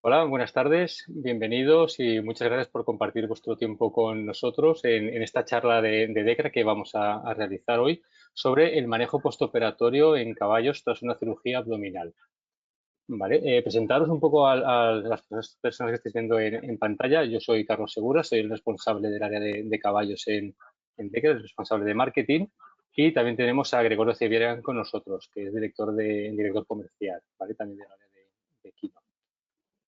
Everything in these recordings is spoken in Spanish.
Hola, buenas tardes, bienvenidos y muchas gracias por compartir vuestro tiempo con nosotros en esta charla de DECRA que vamos a realizar hoy sobre el manejo postoperatorio en caballos tras una cirugía abdominal. Vale, presentaros un poco a las personas que estáis viendo en pantalla. Yo soy Carlos Segura, soy el responsable del área de caballos en DECRA, el responsable de marketing, y también tenemos a Gregorio Cebrián con nosotros, que es director comercial, ¿vale? También del área de Kino.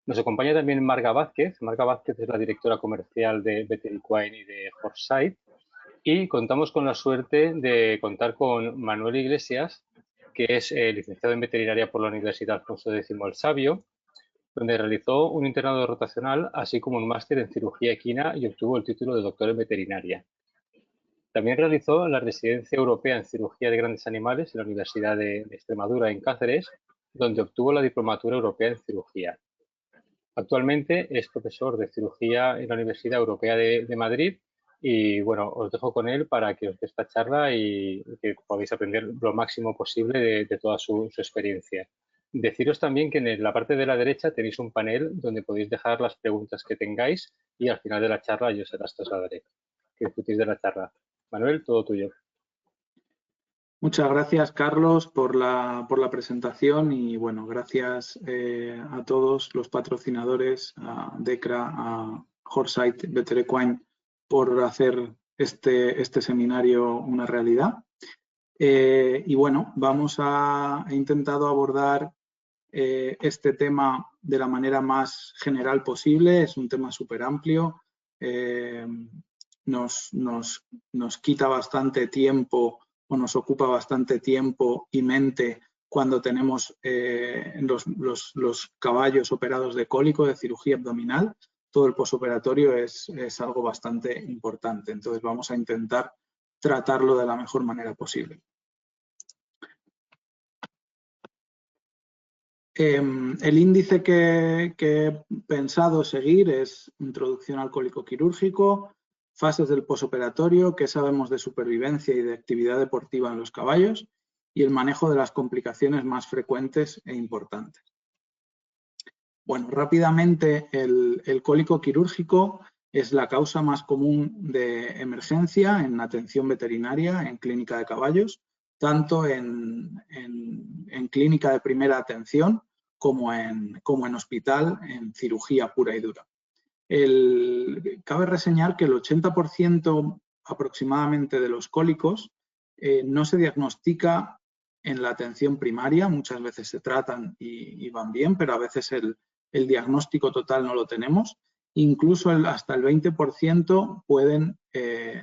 Nos acompaña también Marga Vázquez. Marga Vázquez es la directora comercial de Better Equine y de Foresight. Y contamos con la suerte de contar con Manuel Iglesias, que es licenciado en veterinaria por la Universidad Alfonso X el Sabio, donde realizó un internado rotacional, así como un máster en cirugía equina y obtuvo el título de doctor en veterinaria. También realizó la residencia europea en cirugía de grandes animales en la Universidad de Extremadura en Cáceres, donde obtuvo la diplomatura europea en cirugía. Actualmente es profesor de cirugía en la Universidad Europea de Madrid y bueno, os dejo con él para que os dé esta charla y que podáis aprender lo máximo posible de toda su experiencia. Deciros también que en la parte de la derecha tenéis un panel donde podéis dejar las preguntas que tengáis y al final de la charla yo se las trasladaré. Que disfrutéis de la charla. Manuel, todo tuyo. Muchas gracias, Carlos, por la presentación y, bueno, gracias a todos los patrocinadores, a DECRA, a Foresight, Better Equine, por hacer este seminario una realidad. Y, bueno, he intentado abordar este tema de la manera más general posible. Es un tema súper amplio. Nos quita bastante tiempo o nos ocupa bastante tiempo y mente cuando tenemos los caballos operados de cólico, de cirugía abdominal. Todo el posoperatorio es algo bastante importante. Entonces vamos a intentar tratarlo de la mejor manera posible. El índice que he pensado seguir es introducción al cólico quirúrgico, fases del posoperatorio, qué sabemos de supervivencia y de actividad deportiva en los caballos y el manejo de las complicaciones más frecuentes e importantes. Bueno, rápidamente, el cólico quirúrgico es la causa más común de emergencia en atención veterinaria en clínica de caballos, tanto en clínica de primera atención como en hospital, en cirugía pura y dura. Cabe reseñar que el 80% aproximadamente de los cólicos no se diagnostica en la atención primaria. Muchas veces se tratan y van bien, pero a veces el diagnóstico total no lo tenemos. Incluso hasta el 20% pueden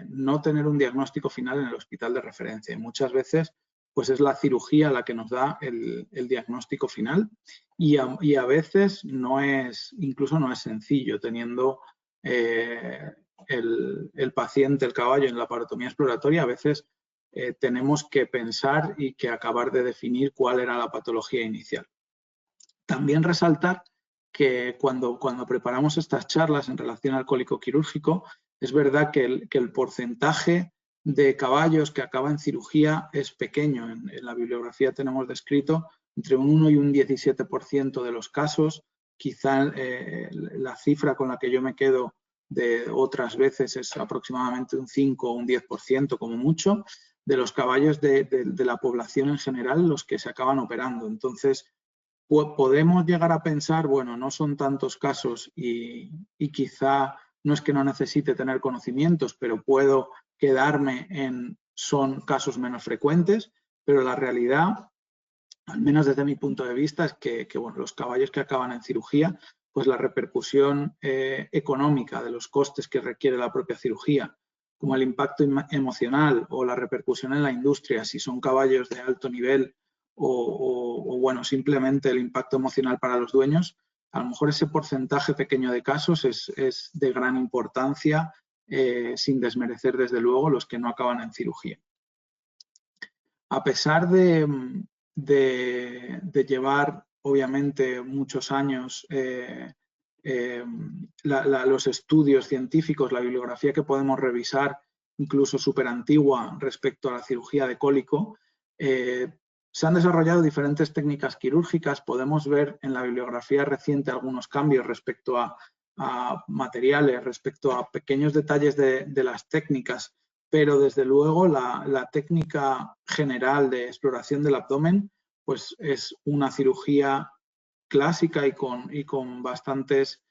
no tener un diagnóstico final en el hospital de referencia. Y muchas veces pues es la cirugía la que nos da el diagnóstico final y a veces incluso no es sencillo, teniendo el paciente, el caballo en la parotomía exploratoria. A veces tenemos que pensar y que acabar de definir cuál era la patología inicial. También resaltar que cuando preparamos estas charlas en relación al cólico quirúrgico, es verdad que el porcentaje de caballos que acaban en cirugía es pequeño. En la bibliografía tenemos descrito entre un 1 y un 17% de los casos. Quizá la cifra con la que yo me quedo de otras veces es aproximadamente un 5 o un 10% como mucho de los caballos de la población en general los que se acaban operando. Entonces, podemos llegar a pensar, bueno, no son tantos casos y quizá no es que no necesite tener conocimientos, pero puedo quedarme en son casos menos frecuentes, pero la realidad, al menos desde mi punto de vista, es que bueno, los caballos que acaban en cirugía, pues la repercusión económica de los costes que requiere la propia cirugía, como el impacto emocional o la repercusión en la industria, si son caballos de alto nivel o bueno, simplemente el impacto emocional para los dueños, a lo mejor ese porcentaje pequeño de casos es de gran importancia, sin desmerecer desde luego los que no acaban en cirugía. A pesar de llevar obviamente muchos años los estudios científicos, la bibliografía que podemos revisar, incluso súper antigua respecto a la cirugía de cólico, Se han desarrollado diferentes técnicas quirúrgicas. Podemos ver en la bibliografía reciente algunos cambios respecto a materiales, respecto a pequeños detalles de las técnicas, pero desde luego la técnica general de exploración del abdomen pues es una cirugía clásica y con bastantes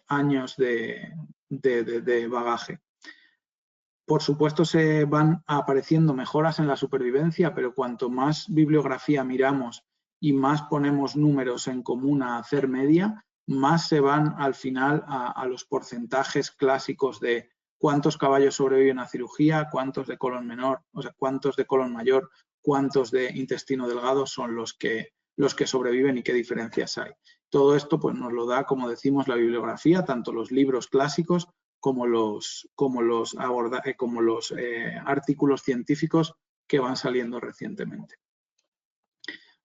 años de bagaje. Por supuesto se van apareciendo mejoras en la supervivencia, pero cuanto más bibliografía miramos y más ponemos números en común a hacer media, más se van al final a los porcentajes clásicos de cuántos caballos sobreviven a cirugía, cuántos de colon menor, o sea, cuántos de colon mayor, cuántos de intestino delgado son los que sobreviven y qué diferencias hay. Todo esto pues, nos lo da, como decimos, la bibliografía, tanto los libros clásicos como los artículos científicos que van saliendo recientemente.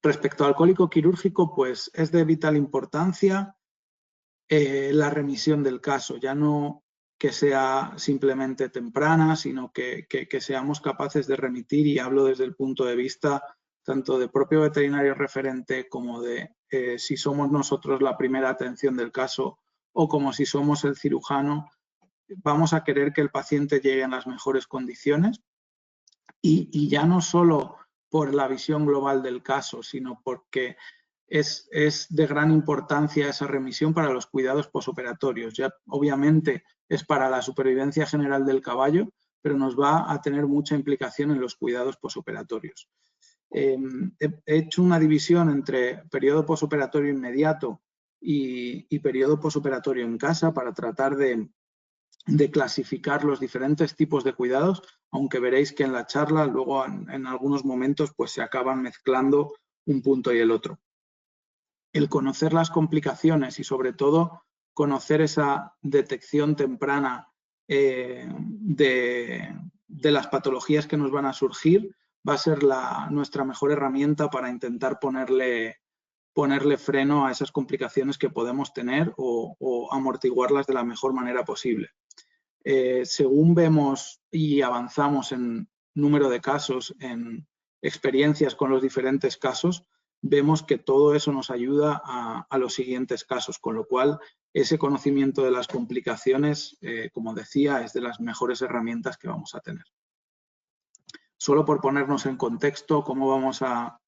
Respecto al cólico quirúrgico, pues es de vital importancia la remisión del caso, ya no que sea simplemente temprana, sino que seamos capaces de remitir, y hablo desde el punto de vista tanto de propio veterinario referente como de si somos nosotros la primera atención del caso o como si somos el cirujano. Vamos a querer que el paciente llegue en las mejores condiciones y ya no solo por la visión global del caso, sino porque es de gran importancia esa remisión para los cuidados posoperatorios. Ya obviamente es para la supervivencia general del caballo, pero nos va a tener mucha implicación en los cuidados posoperatorios. He hecho una división entre periodo posoperatorio inmediato y periodo posoperatorio en casa para tratar de clasificar los diferentes tipos de cuidados, aunque veréis que en la charla luego en algunos momentos pues se acaban mezclando un punto y el otro. El conocer las complicaciones y sobre todo conocer esa detección temprana de las patologías que nos van a surgir va a ser nuestra mejor herramienta para intentar ponerle freno a esas complicaciones que podemos tener o amortiguarlas de la mejor manera posible. Según vemos y avanzamos en número de casos, en experiencias con los diferentes casos, vemos que todo eso nos ayuda a los siguientes casos, con lo cual ese conocimiento de las complicaciones, como decía, es de las mejores herramientas que vamos a tener. Solo por ponernos en contexto, cómo vamos a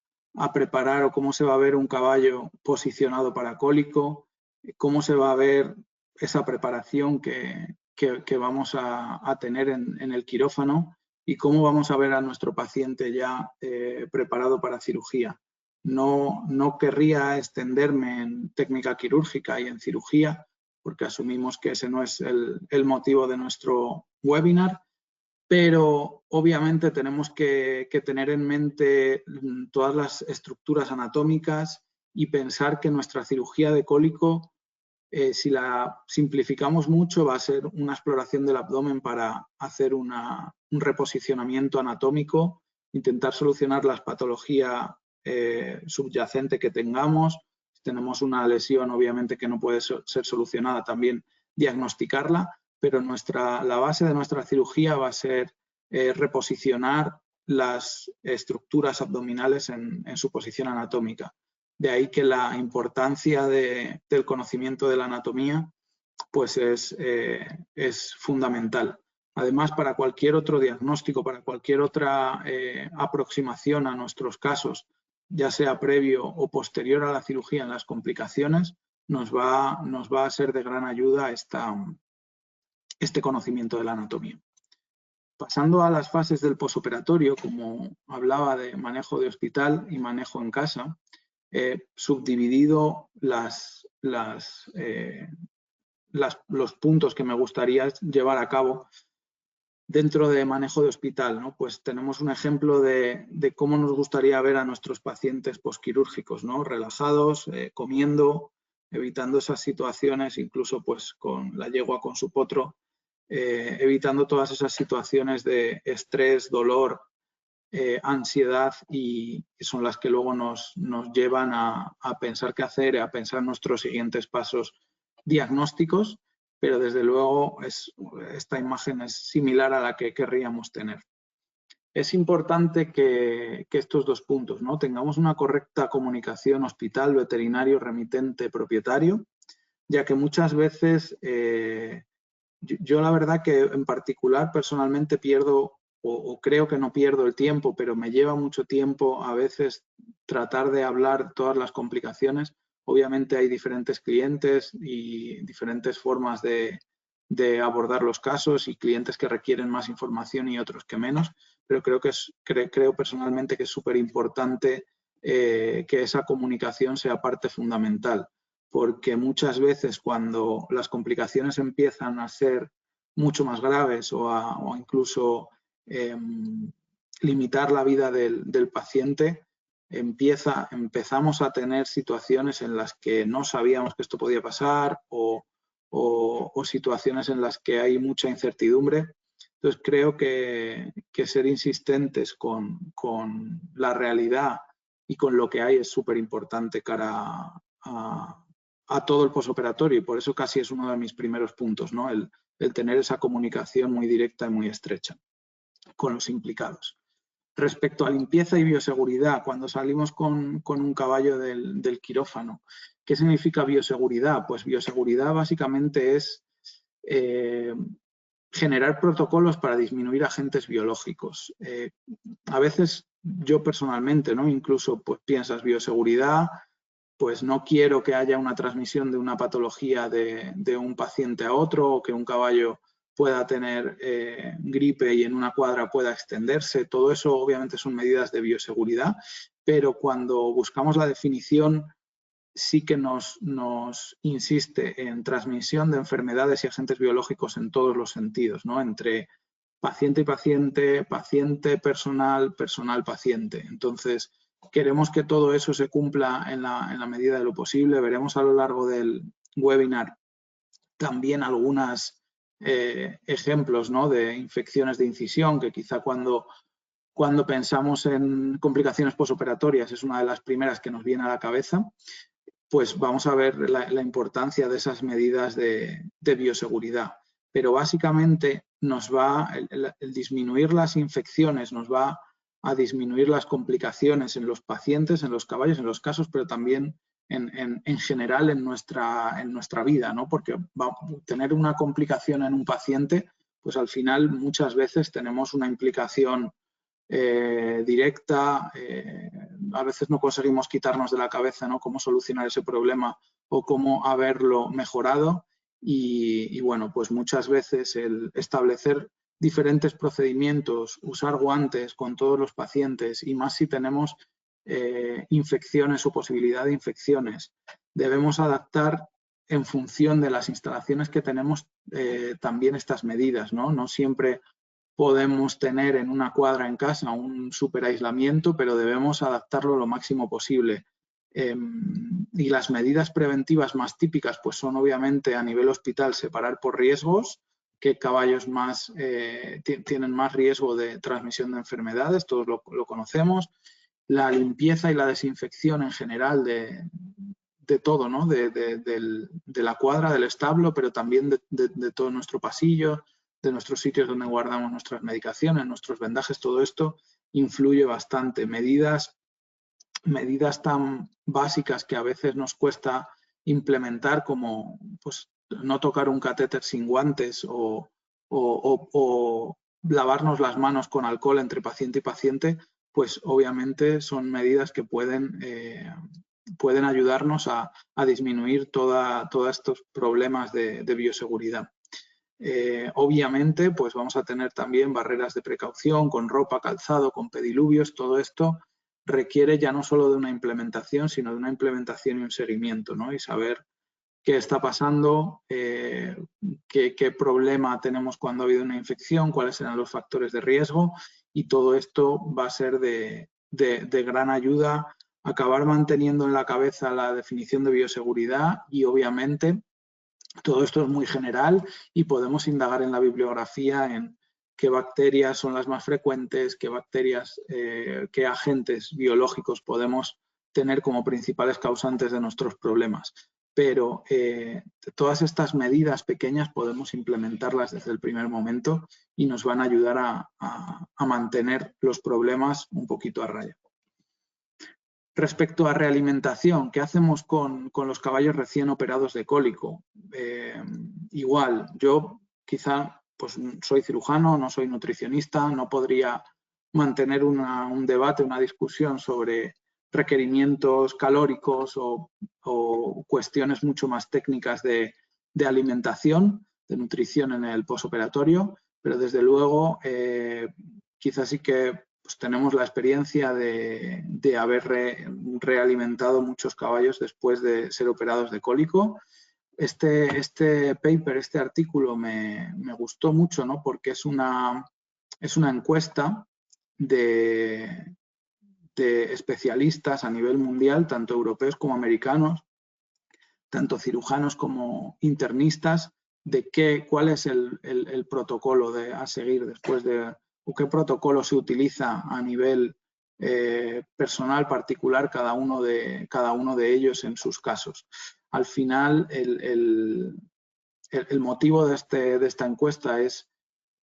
preparar o cómo se va a ver un caballo posicionado para cólico, cómo se va a ver esa preparación que vamos a tener en el quirófano y cómo vamos a ver a nuestro paciente ya preparado para cirugía. No querría extenderme en técnica quirúrgica y en cirugía, porque asumimos que ese no es el motivo de nuestro webinar, pero obviamente tenemos que tener en mente todas las estructuras anatómicas y pensar que nuestra cirugía de cólico, si la simplificamos mucho, va a ser una exploración del abdomen para hacer un reposicionamiento anatómico, intentar solucionar la patología subyacente que tengamos. Si tenemos una lesión, obviamente que no puede ser solucionada, también diagnosticarla, pero la base de nuestra cirugía va a ser reposicionar las estructuras abdominales en su posición anatómica. De ahí que la importancia del conocimiento de la anatomía pues es fundamental. Además, para cualquier otro diagnóstico, para cualquier otra aproximación a nuestros casos, ya sea previo o posterior a la cirugía en las complicaciones, nos va a ser de gran ayuda este conocimiento de la anatomía. Pasando a las fases del posoperatorio, como hablaba de manejo de hospital y manejo en casa, subdividido los puntos que me gustaría llevar a cabo dentro de manejo de hospital, ¿no? Pues tenemos un ejemplo de cómo nos gustaría ver a nuestros pacientes posquirúrgicos, ¿no? Relajados, comiendo, evitando esas situaciones, incluso pues con la yegua con su potro, evitando todas esas situaciones de estrés, dolor, ansiedad, y son las que luego nos llevan a pensar qué hacer, a pensar nuestros siguientes pasos diagnósticos, pero desde luego esta imagen es similar a la que querríamos tener. es importante que estos dos puntos, ¿no? Tengamos una correcta comunicación hospital, veterinario, remitente, propietario, ya que muchas veces yo la verdad que en particular personalmente pierdo o creo que no pierdo el tiempo, pero me lleva mucho tiempo a veces tratar de hablar todas las complicaciones. Obviamente hay diferentes clientes y diferentes formas de abordar los casos y clientes que requieren más información y otros que menos, pero creo personalmente que es súper importante que esa comunicación sea parte fundamental, porque muchas veces cuando las complicaciones empiezan a ser mucho más graves o incluso limitar la vida del paciente, empezamos a tener situaciones en las que no sabíamos que esto podía pasar o situaciones en las que hay mucha incertidumbre. Entonces creo que ser insistentes con la realidad y con lo que hay es súper importante cara a todo el posoperatorio, y por eso casi es uno de mis primeros puntos, ¿no? El tener esa comunicación muy directa y muy estrecha con los implicados. Respecto a limpieza y bioseguridad, cuando salimos con un caballo del quirófano, ¿qué significa bioseguridad? Pues bioseguridad básicamente es generar protocolos para disminuir agentes biológicos. A veces yo personalmente, ¿no? Incluso pues piensas bioseguridad, pues no quiero que haya una transmisión de una patología de un paciente a otro, o que un caballo pueda tener gripe y en una cuadra pueda extenderse. Todo eso obviamente son medidas de bioseguridad, pero cuando buscamos la definición sí que nos insiste en transmisión de enfermedades y agentes biológicos en todos los sentidos, ¿no? Entre paciente y paciente, paciente personal, personal paciente. Entonces, queremos que todo eso se cumpla en la medida de lo posible. Veremos a lo largo del webinar también algunos ejemplos, ¿no? De infecciones de incisión, que quizá cuando pensamos en complicaciones posoperatorias es una de las primeras que nos viene a la cabeza. Pues vamos a ver la importancia de esas medidas de bioseguridad. Pero básicamente el disminuir las infecciones nos va a disminuir las complicaciones en los pacientes, en los caballos, en los casos, pero también en general en nuestra vida, ¿no? Porque tener una complicación en un paciente, pues al final muchas veces tenemos una implicación directa, a veces no conseguimos quitarnos de la cabeza, ¿no? Cómo solucionar ese problema o cómo haberlo mejorado, y bueno, pues muchas veces el establecer diferentes procedimientos, usar guantes con todos los pacientes, y más si tenemos infecciones o posibilidad de infecciones, debemos adaptar en función de las instalaciones que tenemos también estas medidas, ¿no? No siempre podemos tener en una cuadra en casa un super aislamiento, pero debemos adaptarlo lo máximo posible. Y las medidas preventivas más típicas pues son obviamente a nivel hospital separar por riesgos, qué caballos tienen más riesgo de transmisión de enfermedades, todos lo conocemos. La limpieza y la desinfección en general de todo, ¿no? de la cuadra, del establo, pero también de todo nuestro pasillo, de nuestros sitios donde guardamos nuestras medicaciones, nuestros vendajes. Todo esto influye bastante. Medidas tan básicas que a veces nos cuesta implementar, como pues no tocar un catéter sin guantes o lavarnos las manos con alcohol entre paciente y paciente, pues obviamente son medidas que pueden ayudarnos a disminuir todos estos problemas de bioseguridad. Obviamente, pues vamos a tener también barreras de precaución con ropa, calzado, con pediluvios. Todo esto requiere ya no solo de una implementación, sino de una implementación y un seguimiento, ¿no? Y saber qué está pasando, qué problema tenemos cuando ha habido una infección, cuáles serán los factores de riesgo, y todo esto va a ser de gran ayuda. Acabar manteniendo en la cabeza la definición de bioseguridad, y obviamente todo esto es muy general y podemos indagar en la bibliografía en qué bacterias son las más frecuentes, qué agentes biológicos podemos tener como principales causantes de nuestros problemas. pero todas estas medidas pequeñas podemos implementarlas desde el primer momento y nos van a ayudar a mantener los problemas un poquito a raya. Respecto a realimentación, ¿qué hacemos con los caballos recién operados de cólico? Igual, yo quizá pues, soy cirujano, no soy nutricionista, no podría mantener un debate, una discusión sobre requerimientos calóricos o cuestiones mucho más técnicas de alimentación, de nutrición en el posoperatorio, pero desde luego quizás sí que pues tenemos la experiencia de haber realimentado muchos caballos después de ser operados de cólico. Este paper, este artículo me gustó mucho, ¿no? Porque es una encuesta de especialistas a nivel mundial, tanto europeos como americanos, tanto cirujanos como internistas, de cuál es el protocolo a seguir después de, o qué protocolo se utiliza a nivel personal particular cada uno de ellos en sus casos. Al final, el motivo de esta encuesta es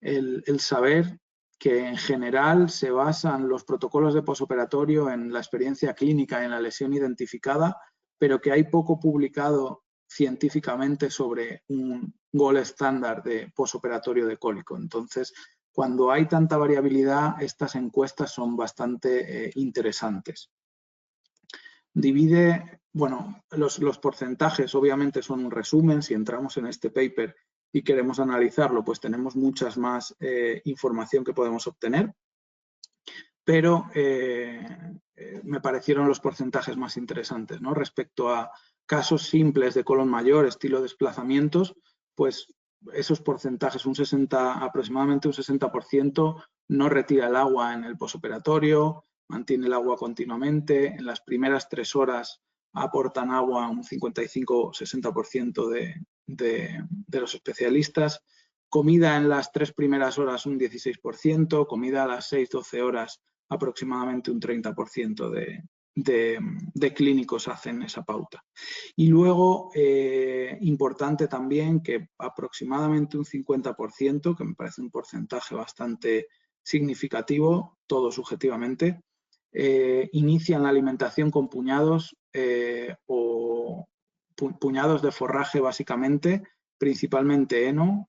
el saber que en general se basan los protocolos de posoperatorio en la experiencia clínica, en la lesión identificada, pero que hay poco publicado científicamente sobre un gold estándar de posoperatorio de cólico. Entonces, cuando hay tanta variabilidad, estas encuestas son bastante interesantes. Divide, bueno, los porcentajes obviamente son un resumen. Si entramos en este paper y queremos analizarlo, pues tenemos muchas más información que podemos obtener, pero me parecieron los porcentajes más interesantes, ¿no? Respecto a casos simples de colon mayor, estilo desplazamientos, pues esos porcentajes, aproximadamente un 60%, no retira el agua en el posoperatorio, mantiene el agua continuamente, en las primeras 3 horas aportan agua un 55-60% de los especialistas, comida en las 3 primeras horas un 16%, comida a las 6-12 horas aproximadamente un 30% de clínicos hacen esa pauta. Y luego, importante también que aproximadamente un 50%, que me parece un porcentaje bastante significativo, todo subjetivamente, inician la alimentación con puñados o puñados de forraje básicamente, principalmente heno,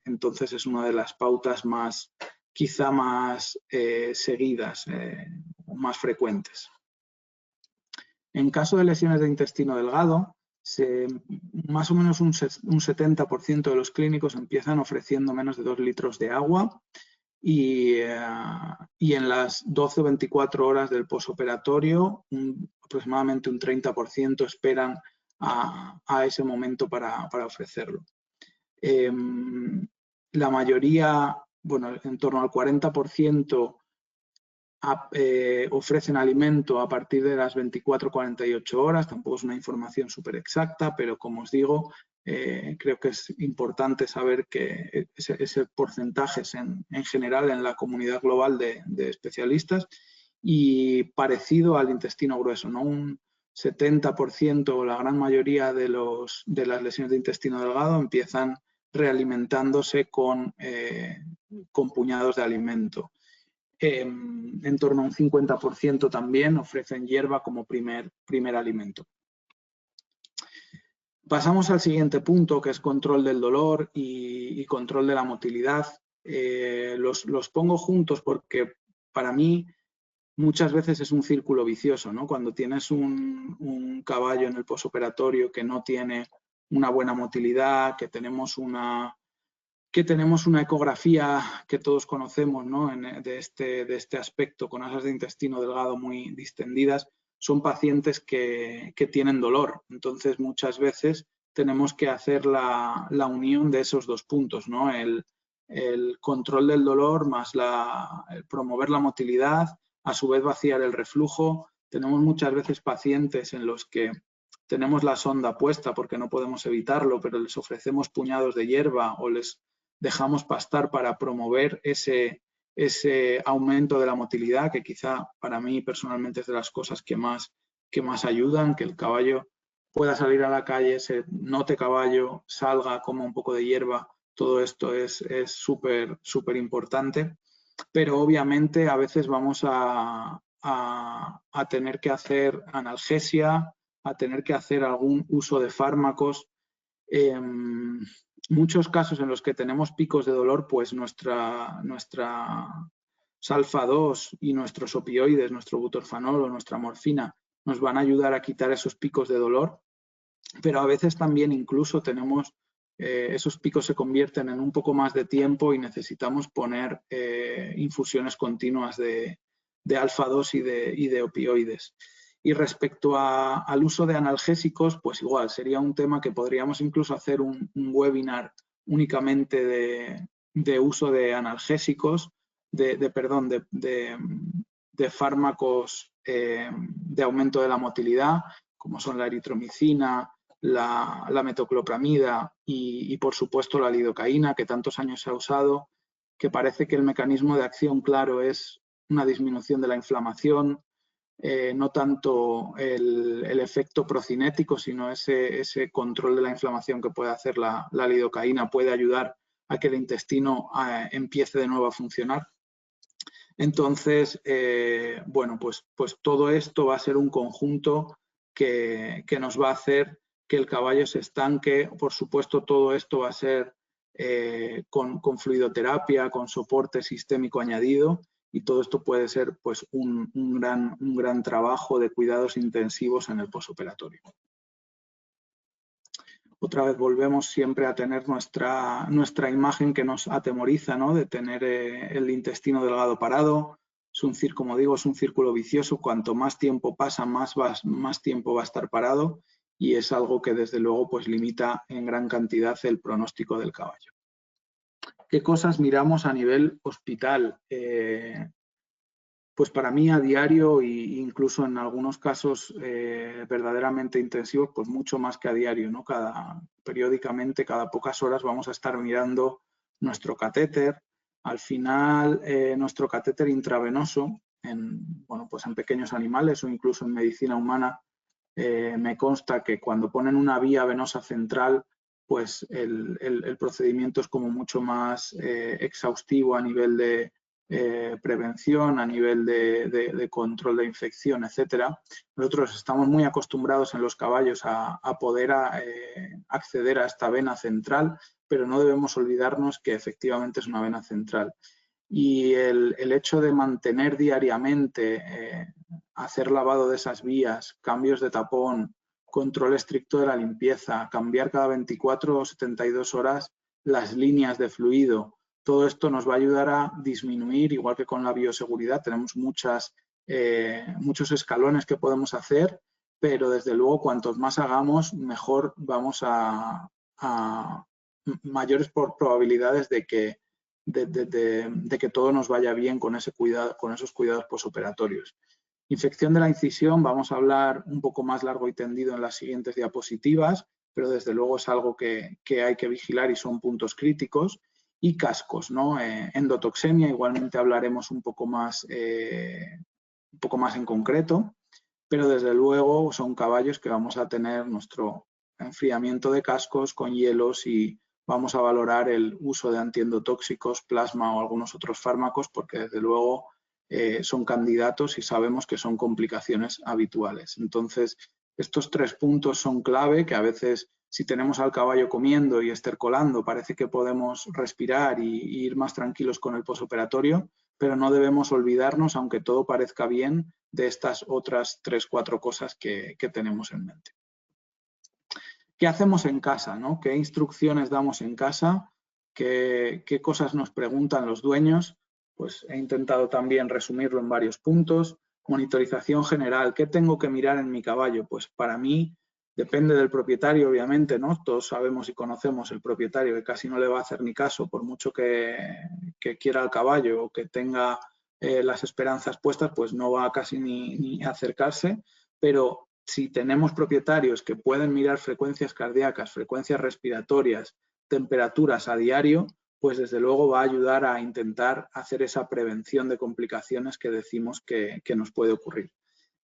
entonces es una de las pautas quizá más seguidas, más frecuentes. En caso de lesiones de intestino delgado, más o menos un 70% de los clínicos empiezan ofreciendo menos de 2 litros de agua y en las 12 o 24 horas del posoperatorio, aproximadamente un 30% esperan a ese momento para ofrecerlo. La mayoría, bueno, en torno al 40%, ofrecen alimento a partir de las 24-48 horas, tampoco es una información súper exacta, pero como os digo, creo que es importante saber que ese porcentaje es en general en la comunidad global de especialistas y parecido al intestino grueso, ¿no? Un 70% o la gran mayoría de las lesiones de intestino delgado empiezan realimentándose con puñados de alimento. En torno a un 50% también ofrecen hierba como primer alimento. Pasamos al siguiente punto, que es control del dolor y control de la motilidad. Los pongo juntos porque para mí muchas veces es un círculo vicioso, ¿no? Cuando tienes un caballo en el posoperatorio que no tiene una buena motilidad, que tenemos una ecografía que todos conocemos, ¿no? de este aspecto, con asas de intestino delgado muy distendidas, son pacientes que tienen dolor. Entonces, muchas veces tenemos que hacer la unión de esos dos puntos, ¿no? El control del dolor más el promover la motilidad, a su vez vaciar el reflujo. Tenemos muchas veces pacientes en los que tenemos la sonda puesta porque no podemos evitarlo, pero les ofrecemos puñados de hierba o les dejamos pastar para promover ese aumento de la motilidad, que quizá para mí personalmente es de las cosas que más ayudan, que el caballo pueda salir a la calle, se note caballo, salga, coma un poco de hierba. Todo esto es súper importante, pero obviamente a veces vamos a tener que hacer analgesia, a tener que hacer algún uso de fármacos. Muchos casos en los que tenemos picos de dolor, pues nuestra Salfa-2 y nuestros opioides, nuestro butorfanol o nuestra morfina, nos van a ayudar a quitar esos picos de dolor, pero a veces también incluso tenemos, esos picos se convierten en un poco más de tiempo y necesitamos poner infusiones continuas de alfa-2 y de opioides. Y respecto al uso de analgésicos, pues igual, sería un tema que podríamos incluso hacer un webinar únicamente de uso de analgésicos, de fármacos de aumento de la motilidad, como son la eritromicina, la metoclopramida y por supuesto la lidocaína, que tantos años se ha usado, que parece que el mecanismo de acción claro es una disminución de la inflamación, no tanto el efecto procinético, sino ese control de la inflamación que puede hacer la lidocaína, puede ayudar a que el intestino empiece de nuevo a funcionar. Entonces, bueno, pues todo esto va a ser un conjunto que nos va a hacer que el caballo se estanque. Por supuesto, todo esto va a ser con fluidoterapia, con soporte sistémico añadido, y todo esto puede ser pues un gran trabajo de cuidados intensivos en el posoperatorio. Otra vez volvemos siempre a tener nuestra imagen que nos atemoriza, ¿no? De tener el intestino delgado parado. Es un círculo, como digo, es un círculo vicioso. Cuanto más tiempo pasa, más tiempo va a estar parado, y es algo que desde luego pues limita en gran cantidad el pronóstico del caballo. ¿Qué cosas miramos a nivel hospital? Pues para mí a diario e incluso en algunos casos verdaderamente intensivos, pues mucho más que a diario, ¿no? Periódicamente, cada pocas horas vamos a estar mirando nuestro catéter. Al final, nuestro catéter intravenoso, pues en pequeños animales o incluso en medicina humana, me consta que cuando ponen una vía venosa central, pues el procedimiento es como mucho más exhaustivo a nivel de prevención, a nivel de control de infección, etcétera. Nosotros estamos muy acostumbrados en los caballos a poder acceder a esta vena central, pero no debemos olvidarnos que efectivamente es una vena central. Y el hecho de mantener diariamente, hacer lavado de esas vías, cambios de tapón, control estricto de la limpieza, cambiar cada 24 o 72 horas las líneas de fluido, todo esto nos va a ayudar a disminuir, igual que con la bioseguridad, tenemos muchos escalones que podemos hacer, pero desde luego cuantos más hagamos, mejor vamos a mayores probabilidades de que todo nos vaya bien con esos cuidados posoperatorios. Infección de la incisión, vamos a hablar un poco más largo y tendido en las siguientes diapositivas, pero desde luego es algo que hay que vigilar y son puntos críticos. Y cascos, ¿no? Endotoxemia, igualmente hablaremos un poco más en concreto, pero desde luego son caballos que vamos a tener nuestro enfriamiento de cascos con hielos y vamos a valorar el uso de antiendotóxicos, plasma o algunos otros fármacos, porque desde luego son candidatos y sabemos que son complicaciones habituales. Entonces, estos 3 puntos son clave, que a veces si tenemos al caballo comiendo y estercolando parece que podemos respirar y ir más tranquilos con el posoperatorio, pero no debemos olvidarnos, aunque todo parezca bien, de estas otras 3-4 cosas que tenemos en mente. ¿Qué hacemos en casa, ¿no? ¿Qué instrucciones damos en casa? ¿Qué cosas nos preguntan los dueños? Pues he intentado también resumirlo en varios puntos. Monitorización general. ¿Qué tengo que mirar en mi caballo? Pues para mí depende del propietario, obviamente, ¿no? Todos sabemos y conocemos el propietario que casi no le va a hacer ni caso, por mucho que quiera el caballo o que tenga las esperanzas puestas, pues no va casi ni a acercarse. Pero si tenemos propietarios que pueden mirar frecuencias cardíacas, frecuencias respiratorias, temperaturas a diario, pues desde luego va a ayudar a intentar hacer esa prevención de complicaciones que decimos que nos puede ocurrir.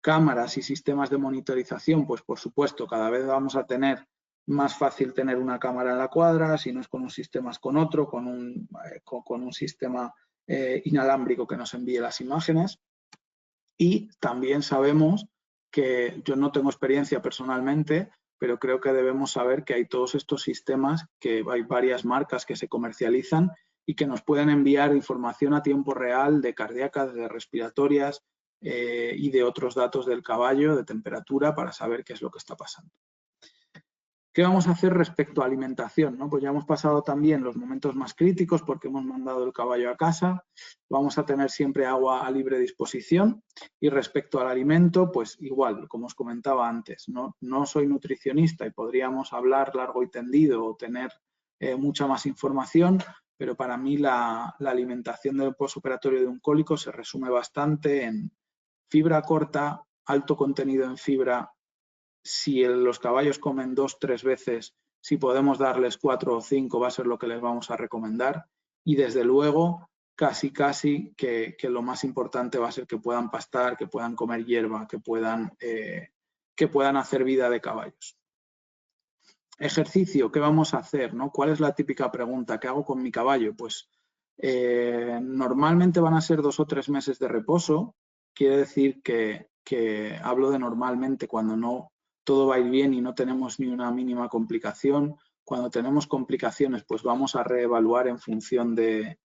Cámaras y sistemas de monitorización, pues por supuesto, cada vez vamos a tener más fácil tener una cámara en la cuadra, si no es con un sistema es con otro, con un sistema inalámbrico que nos envíe las imágenes. Y también sabemos que, yo no tengo experiencia personalmente, pero creo que debemos saber que hay todos estos sistemas, que hay varias marcas que se comercializan y que nos pueden enviar información a tiempo real de cardíacas, de respiratorias y de otros datos del caballo, de temperatura, para saber qué es lo que está pasando. ¿Qué vamos a hacer respecto a alimentación? ¿No? Pues ya hemos pasado también los momentos más críticos porque hemos mandado el caballo a casa. Vamos a tener siempre agua a libre disposición. Y respecto al alimento, pues igual, como os comentaba antes, no soy nutricionista y podríamos hablar largo y tendido o tener mucha más información, pero para mí la alimentación del postoperatorio de un cólico se resume bastante en fibra corta, alto contenido en fibra. Si los caballos comen 2 o 3 veces, si podemos darles 4 o 5 va a ser lo que les vamos a recomendar. Y desde luego, casi que lo más importante va a ser que puedan pastar, que puedan comer hierba, que puedan hacer vida de caballos. Ejercicio, ¿qué vamos a hacer? ¿No? ¿Cuál es la típica pregunta? ¿Qué hago con mi caballo? Pues normalmente van a ser 2 o 3 meses de reposo. Quiere decir que hablo de normalmente cuando no todo va a ir bien y no tenemos ni una mínima complicación. Cuando tenemos complicaciones, pues vamos a reevaluar en función de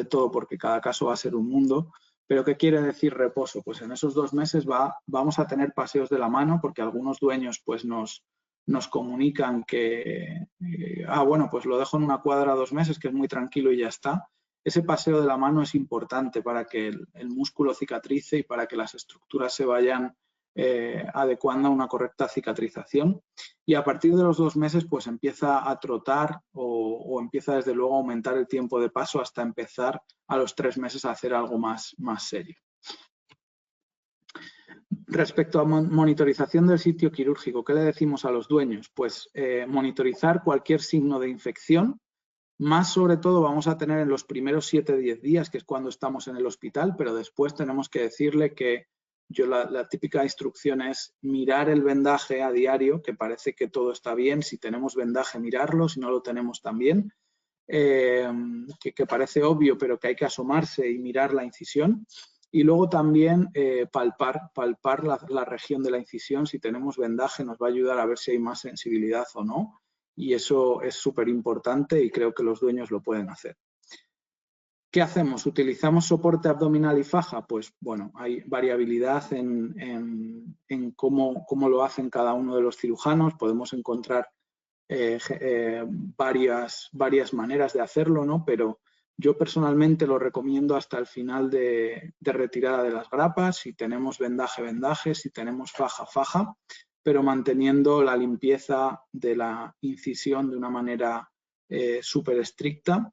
todo, porque cada caso va a ser un mundo. ¿Pero qué quiere decir reposo? Pues en esos 2 meses vamos a tener paseos de la mano, porque algunos dueños pues nos comunican que, bueno, pues lo dejo en una cuadra 2 meses, que es muy tranquilo y ya está. Ese paseo de la mano es importante para que el músculo cicatrice y para que las estructuras se vayan adecuando a una correcta cicatrización. Y a partir de los 2 meses pues empieza a trotar o empieza desde luego a aumentar el tiempo de paso hasta empezar a los 3 meses a hacer algo más serio. Respecto a monitorización del sitio quirúrgico, ¿qué le decimos a los dueños? Pues monitorizar cualquier signo de infección. Más sobre todo vamos a tener en los primeros 7 o 10 días, que es cuando estamos en el hospital, pero después tenemos que decirle que la típica instrucción es mirar el vendaje a diario, que parece que todo está bien. Si tenemos vendaje, mirarlo, si no lo tenemos también. Que parece obvio, pero que hay que asomarse y mirar la incisión. Y luego también palpar la región de la incisión. Si tenemos vendaje nos va a ayudar a ver si hay más sensibilidad o no. Y eso es súper importante y creo que los dueños lo pueden hacer. ¿Qué hacemos? ¿Utilizamos soporte abdominal y faja? Pues bueno, hay variabilidad en cómo lo hacen cada uno de los cirujanos. Podemos encontrar varias maneras de hacerlo, ¿no? Pero yo personalmente lo recomiendo hasta el final de retirada de las grapas. Si tenemos vendaje, vendaje, si tenemos faja, faja, pero manteniendo la limpieza de la incisión de una manera súper estricta.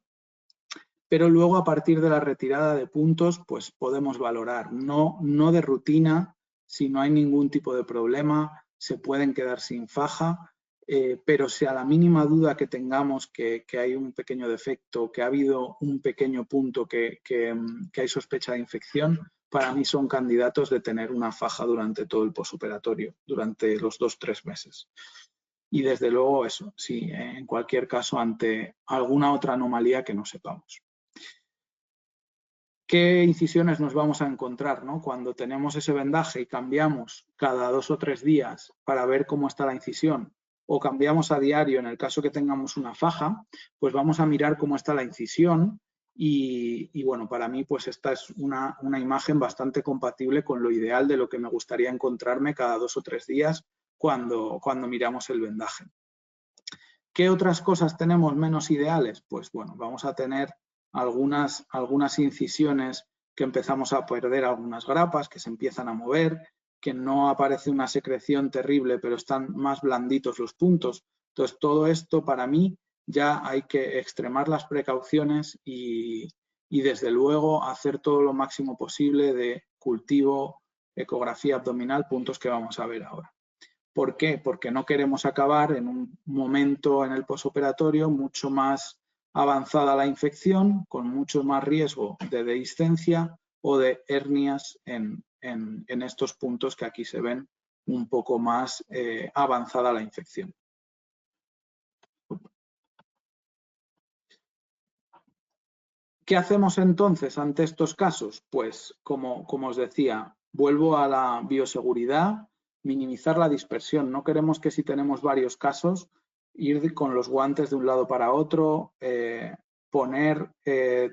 Pero luego, a partir de la retirada de puntos, pues podemos valorar, no de rutina, si no hay ningún tipo de problema, se pueden quedar sin faja, pero si a la mínima duda que tengamos que hay un pequeño defecto, que ha habido un pequeño punto que hay sospecha de infección, para mí son candidatos de tener una faja durante todo el postoperatorio, durante los 2 o 3 meses. Y desde luego eso, sí, en cualquier caso, ante alguna otra anomalía que no sepamos. ¿Qué incisiones nos vamos a encontrar, ¿no? Cuando tenemos ese vendaje y cambiamos cada 2 o 3 días para ver cómo está la incisión, o cambiamos a diario en el caso que tengamos una faja, pues vamos a mirar cómo está la incisión y bueno, para mí pues esta es una imagen bastante compatible con lo ideal de lo que me gustaría encontrarme cada 2 o 3 días cuando miramos el vendaje. ¿Qué otras cosas tenemos menos ideales? Pues bueno, vamos a tener algunas incisiones que empezamos a perder algunas grapas, que se empiezan a mover, que no aparece una secreción terrible, pero están más blanditos los puntos. Entonces, todo esto para mí ya hay que extremar las precauciones y desde luego hacer todo lo máximo posible de cultivo, ecografía abdominal, puntos que vamos a ver ahora. ¿Por qué? Porque no queremos acabar en un momento en el postoperatorio mucho más avanzada la infección, con mucho más riesgo de dehiscencia o de hernias en en estos puntos que aquí se ven un poco más avanzada la infección. ¿Qué hacemos entonces ante estos casos? Pues, como os decía, vuelvo a la bioseguridad, minimizar la dispersión. No queremos que si tenemos varios casos, ir con los guantes de un lado para otro, poner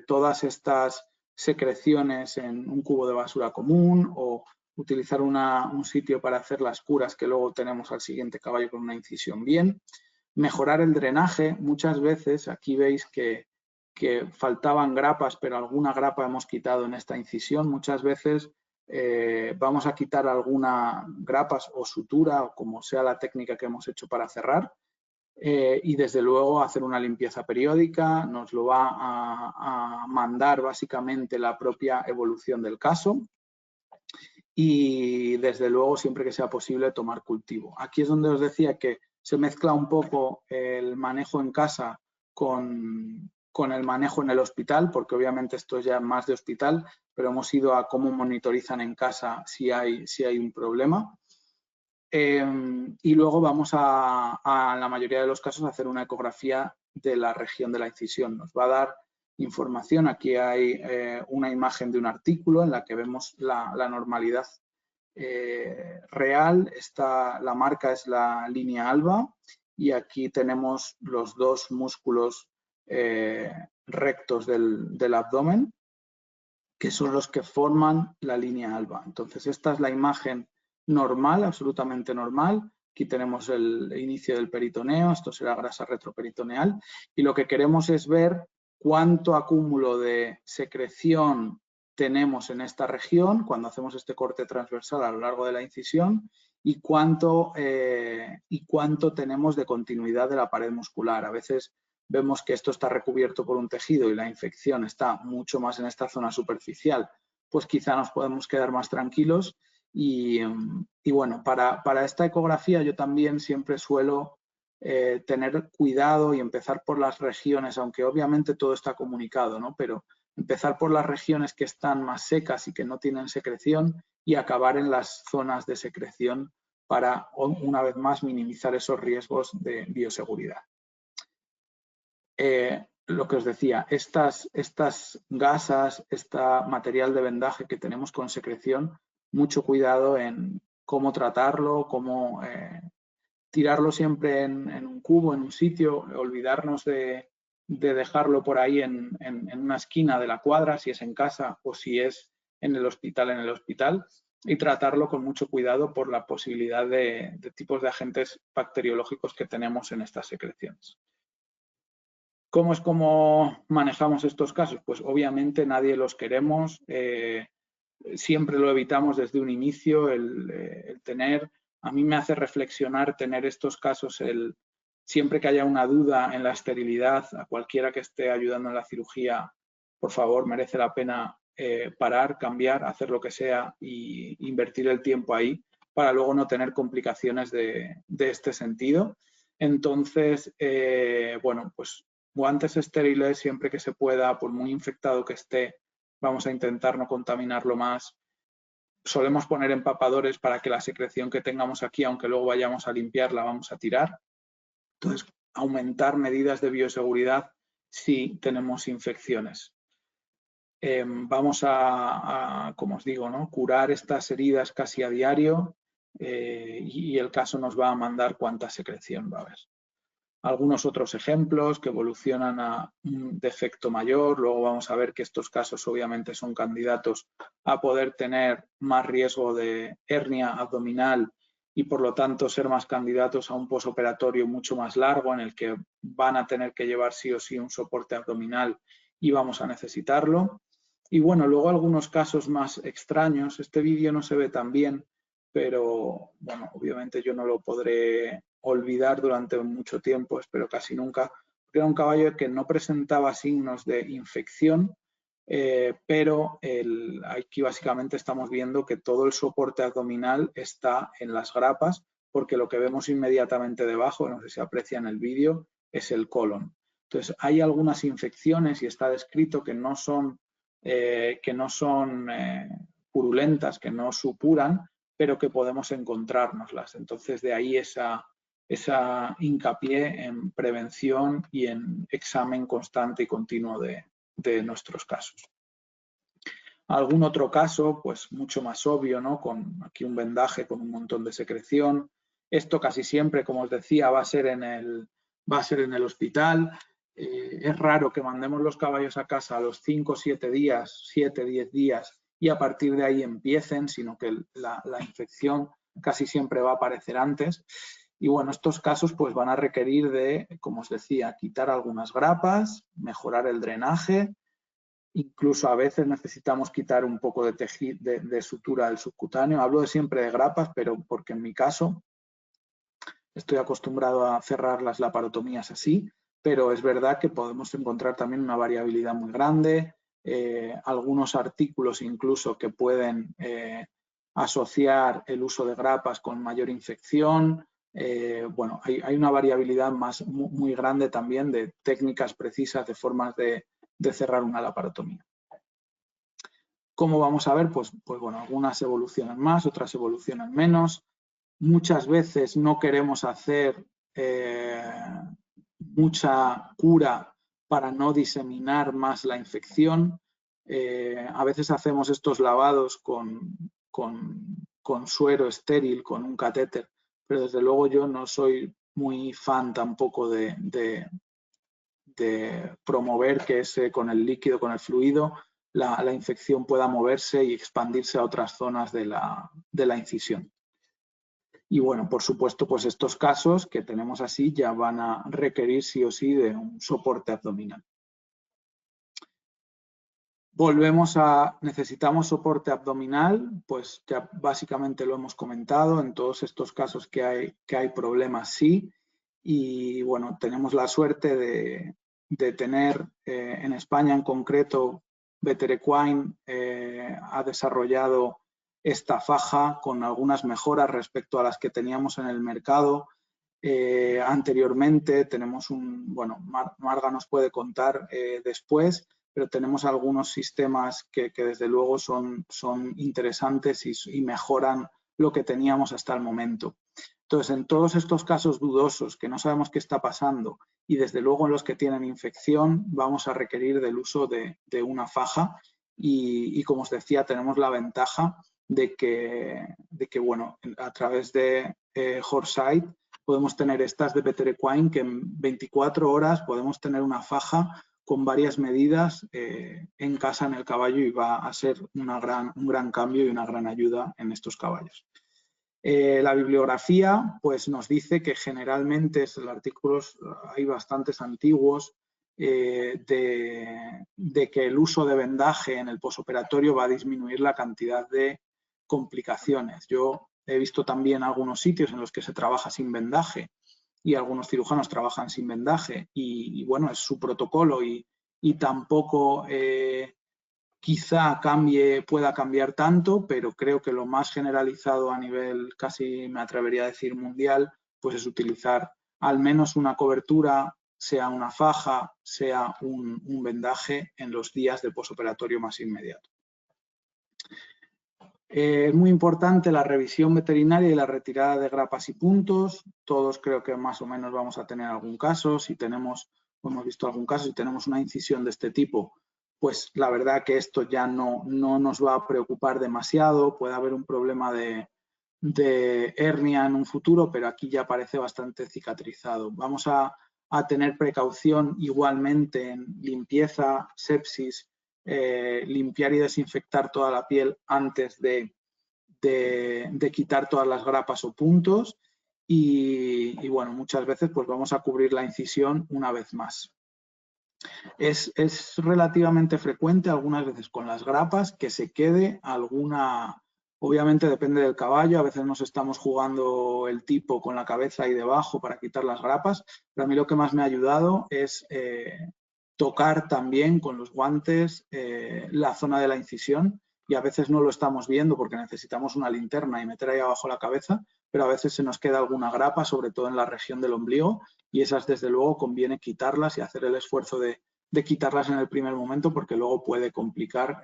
todas estas secreciones en un cubo de basura común o utilizar un sitio para hacer las curas que luego tenemos al siguiente caballo con una incisión bien. Mejorar el drenaje. Muchas veces aquí veis que faltaban grapas, pero alguna grapa hemos quitado en esta incisión. Muchas veces vamos a quitar alguna grapas o sutura, o como sea la técnica que hemos hecho para cerrar, y desde luego hacer una limpieza periódica. Nos lo va a mandar básicamente la propia evolución del caso, y desde luego siempre que sea posible tomar cultivo. Aquí es donde os decía que se mezcla un poco el manejo en casa con el manejo en el hospital, porque obviamente esto es ya más de hospital, pero hemos ido a cómo monitorizan en casa si hay un problema. Y luego vamos a la mayoría de los casos a hacer una ecografía de la región de la incisión. Nos va a dar información. Aquí hay una imagen de un artículo en la que vemos la normalidad real. La marca es la línea alba y aquí tenemos los dos músculos rectos del abdomen, que son los que forman la línea alba. Entonces, esta es la imagen normal, absolutamente normal. Aquí tenemos el inicio del peritoneo, esto será grasa retroperitoneal, y lo que queremos es ver cuánto acúmulo de secreción tenemos en esta región cuando hacemos este corte transversal a lo largo de la incisión y cuánto tenemos de continuidad de la pared muscular. A veces vemos que esto está recubierto por un tejido y la infección está mucho más en esta zona superficial, pues quizá nos podemos quedar más tranquilos. Y bueno, para esta ecografía yo también siempre suelo tener cuidado y empezar por las regiones, aunque obviamente todo está comunicado, ¿no? Pero empezar por las regiones que están más secas y que no tienen secreción y acabar en las zonas de secreción para, una vez más, minimizar esos riesgos de bioseguridad. Lo que os decía, estas gasas, este material de vendaje que tenemos con secreción, mucho cuidado en cómo tratarlo, cómo tirarlo siempre en un cubo, en un sitio, olvidarnos de dejarlo por ahí en una esquina de la cuadra, si es en casa o si es en el hospital, y tratarlo con mucho cuidado por la posibilidad de tipos de agentes bacteriológicos que tenemos en estas secreciones. ¿Cómo es como manejamos estos casos? Pues obviamente nadie los queremos, siempre lo evitamos desde un inicio, el tener, a mí me hace reflexionar tener estos casos, siempre que haya una duda en la esterilidad, a cualquiera que esté ayudando en la cirugía, por favor, merece la pena parar, cambiar, hacer lo que sea e invertir el tiempo ahí para luego no tener complicaciones de este sentido. Entonces, bueno, pues guantes estériles siempre que se pueda, por muy infectado que esté, vamos a intentar no contaminarlo más. Solemos poner empapadores para que la secreción que tengamos aquí, aunque luego vayamos a limpiarla, vamos a tirar. Entonces, aumentar medidas de bioseguridad si tenemos infecciones. Vamos a, como os digo, ¿no?, curar estas heridas casi a diario y el caso nos va a mandar cuánta secreción va a haber. Algunos otros ejemplos que evolucionan a un defecto mayor. Luego vamos a ver que estos casos obviamente son candidatos a poder tener más riesgo de hernia abdominal y por lo tanto ser más candidatos a un posoperatorio mucho más largo en el que van a tener que llevar sí o sí un soporte abdominal y vamos a necesitarlo. Y bueno, luego algunos casos más extraños. Este vídeo no se ve tan bien, pero bueno, obviamente yo no lo podré olvidar durante mucho tiempo, espero casi nunca, porque era un caballo que no presentaba signos de infección, pero aquí básicamente estamos viendo que todo el soporte abdominal está en las grapas, porque lo que vemos inmediatamente debajo, no sé si aprecia en el vídeo, es el colon. Entonces hay algunas infecciones y está descrito que no son purulentas, que no supuran, pero que podemos encontrárnoslas. Entonces, de ahí esa hincapié en prevención y en examen constante y continuo de nuestros casos. Algún otro caso, pues mucho más obvio, ¿no? Con aquí un vendaje con un montón de secreción. Esto casi siempre, como os decía, va a ser en el hospital. Es raro que mandemos los caballos a casa a los 5 o 7 días, 7, 10 días, y a partir de ahí empiecen, sino que la infección casi siempre va a aparecer antes. Y bueno, estos casos pues van a requerir de, como os decía, quitar algunas grapas, mejorar el drenaje. Incluso a veces necesitamos quitar un poco de tejido, de sutura del subcutáneo. Hablo siempre de grapas, pero porque en mi caso estoy acostumbrado a cerrar las laparotomías así, pero es verdad que podemos encontrar también una variabilidad muy grande, algunos artículos incluso que pueden asociar el uso de grapas con mayor infección. Bueno, hay una variabilidad muy grande también de técnicas precisas, de formas de cerrar una laparotomía. ¿Cómo vamos a ver? Pues bueno, algunas evolucionan más, otras evolucionan menos. Muchas veces no queremos hacer mucha cura para no diseminar más la infección. A veces hacemos estos lavados con suero estéril, con un catéter, pero desde luego yo no soy muy fan tampoco de promover que con el líquido, con el fluido, la infección pueda moverse y expandirse a otras zonas de la incisión. Y bueno, por supuesto, pues estos casos que tenemos así ya van a requerir sí o sí de un soporte abdominal. Necesitamos soporte abdominal, pues ya básicamente lo hemos comentado, en todos estos casos que hay problemas sí, y bueno, tenemos la suerte de tener en España en concreto, Better Equine ha desarrollado esta faja con algunas mejoras respecto a las que teníamos en el mercado anteriormente. Tenemos bueno, Marga nos puede contar después, pero tenemos algunos sistemas que desde luego son interesantes y mejoran lo que teníamos hasta el momento. Entonces, en todos estos casos dudosos que no sabemos qué está pasando y desde luego en los que tienen infección, vamos a requerir del uso de una faja y como os decía, tenemos la ventaja de que bueno, a través de Horsight podemos tener estas de Better Equine que en 24 horas podemos tener una faja con varias medidas en casa en el caballo y va a ser un gran cambio y una gran ayuda en estos caballos. La bibliografía pues nos dice que generalmente artículos hay bastantes antiguos de que el uso de vendaje en el posoperatorio va a disminuir la cantidad de complicaciones. Yo he visto también algunos sitios en los que se trabaja sin vendaje y algunos cirujanos trabajan sin vendaje y bueno, es su protocolo y tampoco quizá pueda cambiar tanto, pero creo que lo más generalizado a nivel casi me atrevería a decir mundial, pues es utilizar al menos una cobertura, sea una faja, sea un vendaje en los días de posoperatorio más inmediato. Es muy importante la revisión veterinaria y la retirada de grapas y puntos. Todos creo que más o menos vamos a tener algún caso. Si tenemos, hemos visto algún caso, si tenemos una incisión de este tipo, pues la verdad que esto ya no nos va a preocupar demasiado. Puede haber un problema de hernia en un futuro, pero aquí ya parece bastante cicatrizado. Vamos a tener precaución igualmente en limpieza, sepsis, limpiar y desinfectar toda la piel antes de quitar todas las grapas o puntos y bueno, muchas veces pues vamos a cubrir la incisión una vez más. Es relativamente frecuente algunas veces con las grapas que se quede alguna, obviamente depende del caballo, a veces nos estamos jugando el tipo con la cabeza ahí debajo para quitar las grapas, pero a mí lo que más me ha ayudado es tocar también con los guantes la zona de la incisión y a veces no lo estamos viendo porque necesitamos una linterna y meter ahí abajo la cabeza, pero a veces se nos queda alguna grapa, sobre todo en la región del ombligo, y esas desde luego conviene quitarlas y hacer el esfuerzo de de quitarlas en el primer momento, porque luego puede complicar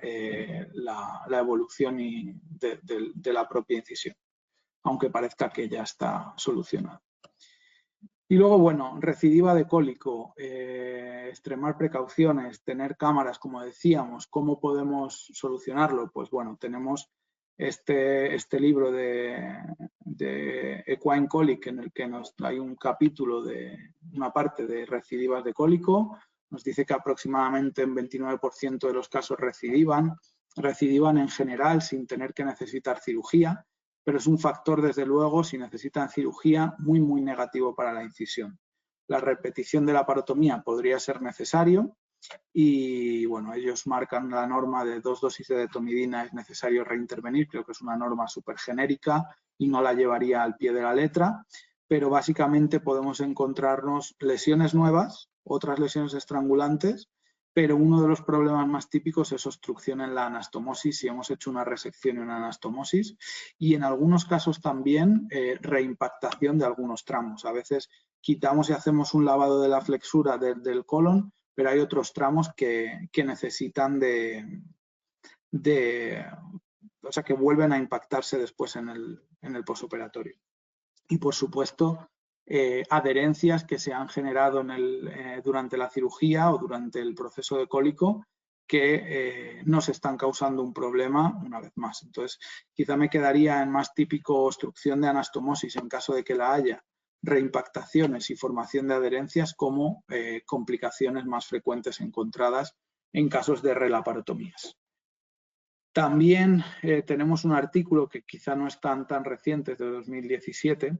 la evolución de la propia incisión, aunque parezca que ya está solucionado. Y luego, bueno, recidiva de cólico, extremar precauciones, tener cámaras, como decíamos. ¿Cómo podemos solucionarlo? Pues bueno, tenemos este libro de Equine Colic, en el que hay un capítulo de una parte de recidivas de cólico. Nos dice que aproximadamente en 29% de los casos recidivan en general sin tener que necesitar cirugía, pero es un factor, desde luego, si necesitan cirugía, muy, muy negativo para la incisión. La repetición de la parotomía podría ser necesario y, bueno, ellos marcan la norma de 2 dosis de detomidina es necesario reintervenir. Creo que es una norma súper genérica y no la llevaría al pie de la letra, pero básicamente podemos encontrarnos lesiones nuevas, otras lesiones estrangulantes, pero uno de los problemas más típicos es obstrucción en la anastomosis, si hemos hecho una resección y una anastomosis, y en algunos casos también reimpactación de algunos tramos. A veces quitamos y hacemos un lavado de la flexura del colon, pero hay otros tramos que necesitan o sea, que vuelven a impactarse después en el posoperatorio. Y, por supuesto, adherencias que se han generado durante la cirugía o durante el proceso de cólico que nos están causando un problema una vez más. Entonces, quizá me quedaría en más típico obstrucción de anastomosis en caso de que la haya, reimpactaciones y formación de adherencias como complicaciones más frecuentes encontradas en casos de relaparotomías. También tenemos un artículo que quizá no es tan reciente, de 2017,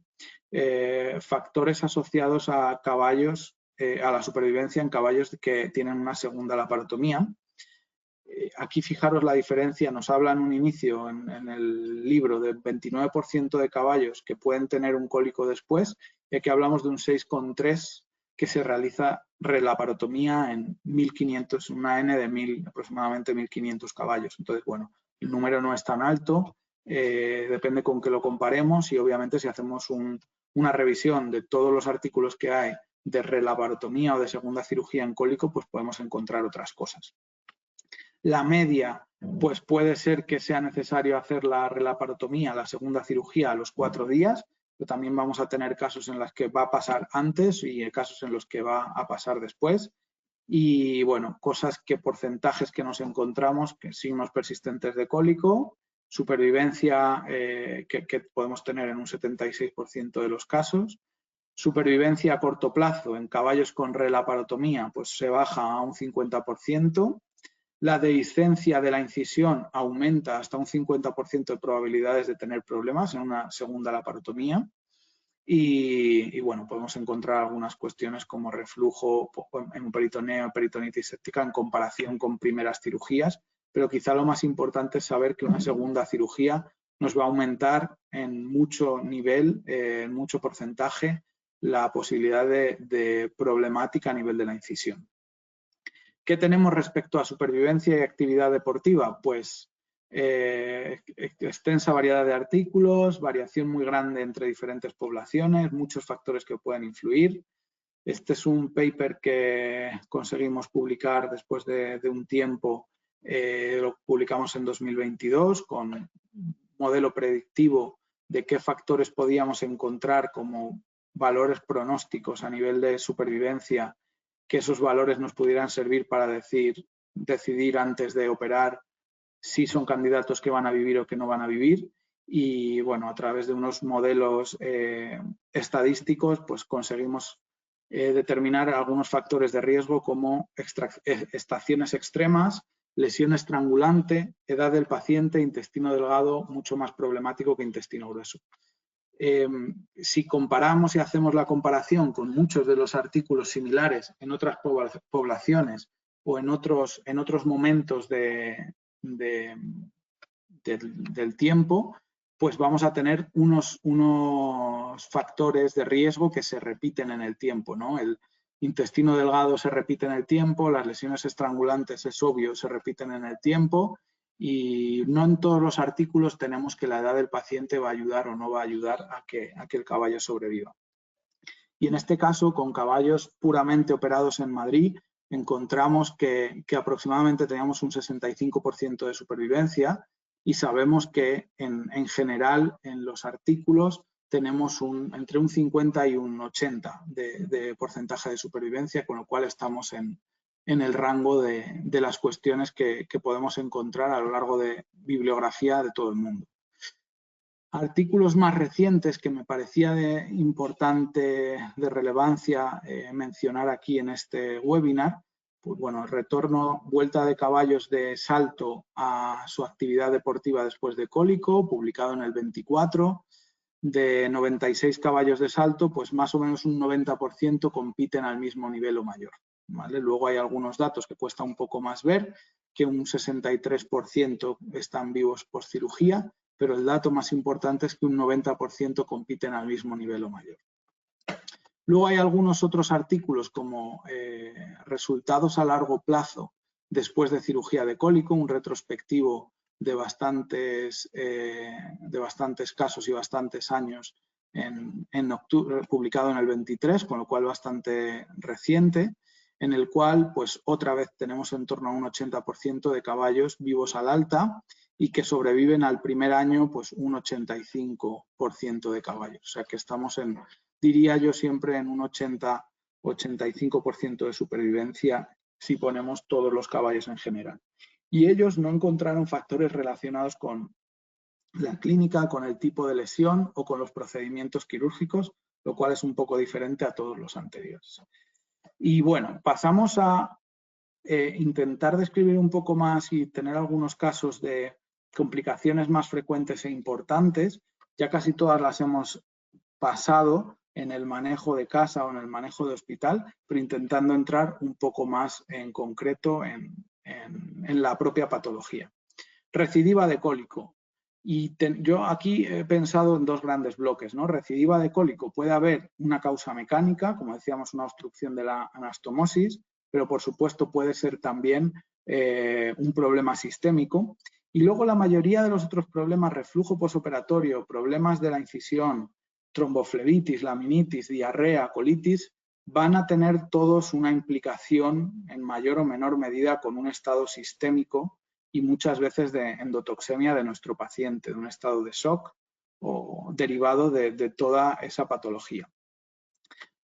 factores asociados a caballos, a la supervivencia en caballos que tienen una segunda laparotomía. Aquí fijaros la diferencia, nos habla en un inicio en el libro de 29% de caballos que pueden tener un cólico después, y aquí hablamos de un 6,3% que se realiza relaparotomía en 1.500, una N de aproximadamente 1.500 caballos. Entonces, bueno, el número no es tan alto, depende con qué lo comparemos, y obviamente si hacemos una revisión de todos los artículos que hay de relaparotomía o de segunda cirugía en cólico, pues podemos encontrar otras cosas. La media, pues puede ser que sea necesario hacer la relaparotomía, la segunda cirugía, a los 4 días, pero también vamos a tener casos en los que va a pasar antes y casos en los que va a pasar después. Y, bueno, porcentajes que nos encontramos, que signos persistentes de cólico, supervivencia que podemos tener en un 76% de los casos. Supervivencia a corto plazo en caballos con relaparotomía, pues se baja a un 50%. La dehiscencia de la incisión aumenta hasta un 50% de probabilidades de tener problemas en una segunda laparotomía. Y, bueno, podemos encontrar algunas cuestiones como reflujo en un peritoneo, peritonitis séptica en comparación con primeras cirugías, pero quizá lo más importante es saber que una segunda cirugía nos va a aumentar en mucho nivel, en mucho porcentaje, la posibilidad de problemática a nivel de la incisión. ¿Qué tenemos respecto a supervivencia y actividad deportiva? Pues extensa variedad de artículos, variación muy grande entre diferentes poblaciones, muchos factores que pueden influir. Este es un paper que conseguimos publicar después de un tiempo, lo publicamos en 2022 con un modelo predictivo de qué factores podíamos encontrar como valores pronósticos a nivel de supervivencia, que esos valores nos pudieran servir para decidir antes de operar si son candidatos que van a vivir o que no van a vivir. Y, bueno, a través de unos modelos estadísticos, pues conseguimos determinar algunos factores de riesgo como estaciones extremas, lesión estrangulante, edad del paciente, intestino delgado, mucho más problemático que intestino grueso. Si comparamos y hacemos la comparación con muchos de los artículos similares en otras poblaciones o en otros momentos del tiempo, pues vamos a tener unos factores de riesgo que se repiten en el tiempo, ¿no? El intestino delgado se repite en el tiempo, las lesiones estrangulantes, es obvio, se repiten en el tiempo. Y no en todos los artículos tenemos que la edad del paciente va a ayudar o no va a ayudar a que el caballo sobreviva. Y en este caso, con caballos puramente operados en Madrid, encontramos que aproximadamente teníamos un 65% de supervivencia y sabemos que en general en los artículos tenemos entre un 50 y un 80 de porcentaje de supervivencia, con lo cual estamos en el rango de las cuestiones que podemos encontrar a lo largo de bibliografía de todo el mundo. Artículos más recientes que me parecía importante, de relevancia mencionar aquí en este webinar, pues bueno, vuelta de caballos de salto a su actividad deportiva después de cólico, publicado en el 24, de 96 caballos de salto, pues más o menos un 90% compiten al mismo nivel o mayor, ¿vale? Luego hay algunos datos que cuesta un poco más ver, que un 63% están vivos por cirugía, pero el dato más importante es que un 90% compiten al mismo nivel o mayor. Luego hay algunos otros artículos como resultados a largo plazo después de cirugía de cólico, un retrospectivo de bastantes casos y bastantes años en octubre, publicado en el 23, con lo cual bastante reciente, en el cual pues otra vez tenemos en torno a un 80% de caballos vivos al alta y que sobreviven al primer año pues un 85% de caballos. O sea que estamos diría yo siempre en un 80-85% de supervivencia si ponemos todos los caballos en general. Y ellos no encontraron factores relacionados con la clínica, con el tipo de lesión o con los procedimientos quirúrgicos, lo cual es un poco diferente a todos los anteriores. Y bueno, pasamos a intentar describir un poco más y tener algunos casos de complicaciones más frecuentes e importantes. Ya casi todas las hemos pasado en el manejo de casa o en el manejo de hospital, pero intentando entrar un poco más en concreto en la propia patología. Recidiva de cólico. Y yo aquí he pensado en dos grandes bloques, ¿no? Recidiva de cólico, puede haber una causa mecánica, como decíamos, una obstrucción de la anastomosis, pero por supuesto puede ser también un problema sistémico. Y luego la mayoría de los otros problemas, reflujo posoperatorio, problemas de la incisión, tromboflebitis, laminitis, diarrea, colitis, van a tener todos una implicación en mayor o menor medida con un estado sistémico y muchas veces de endotoxemia de nuestro paciente, de un estado de shock o derivado de toda esa patología.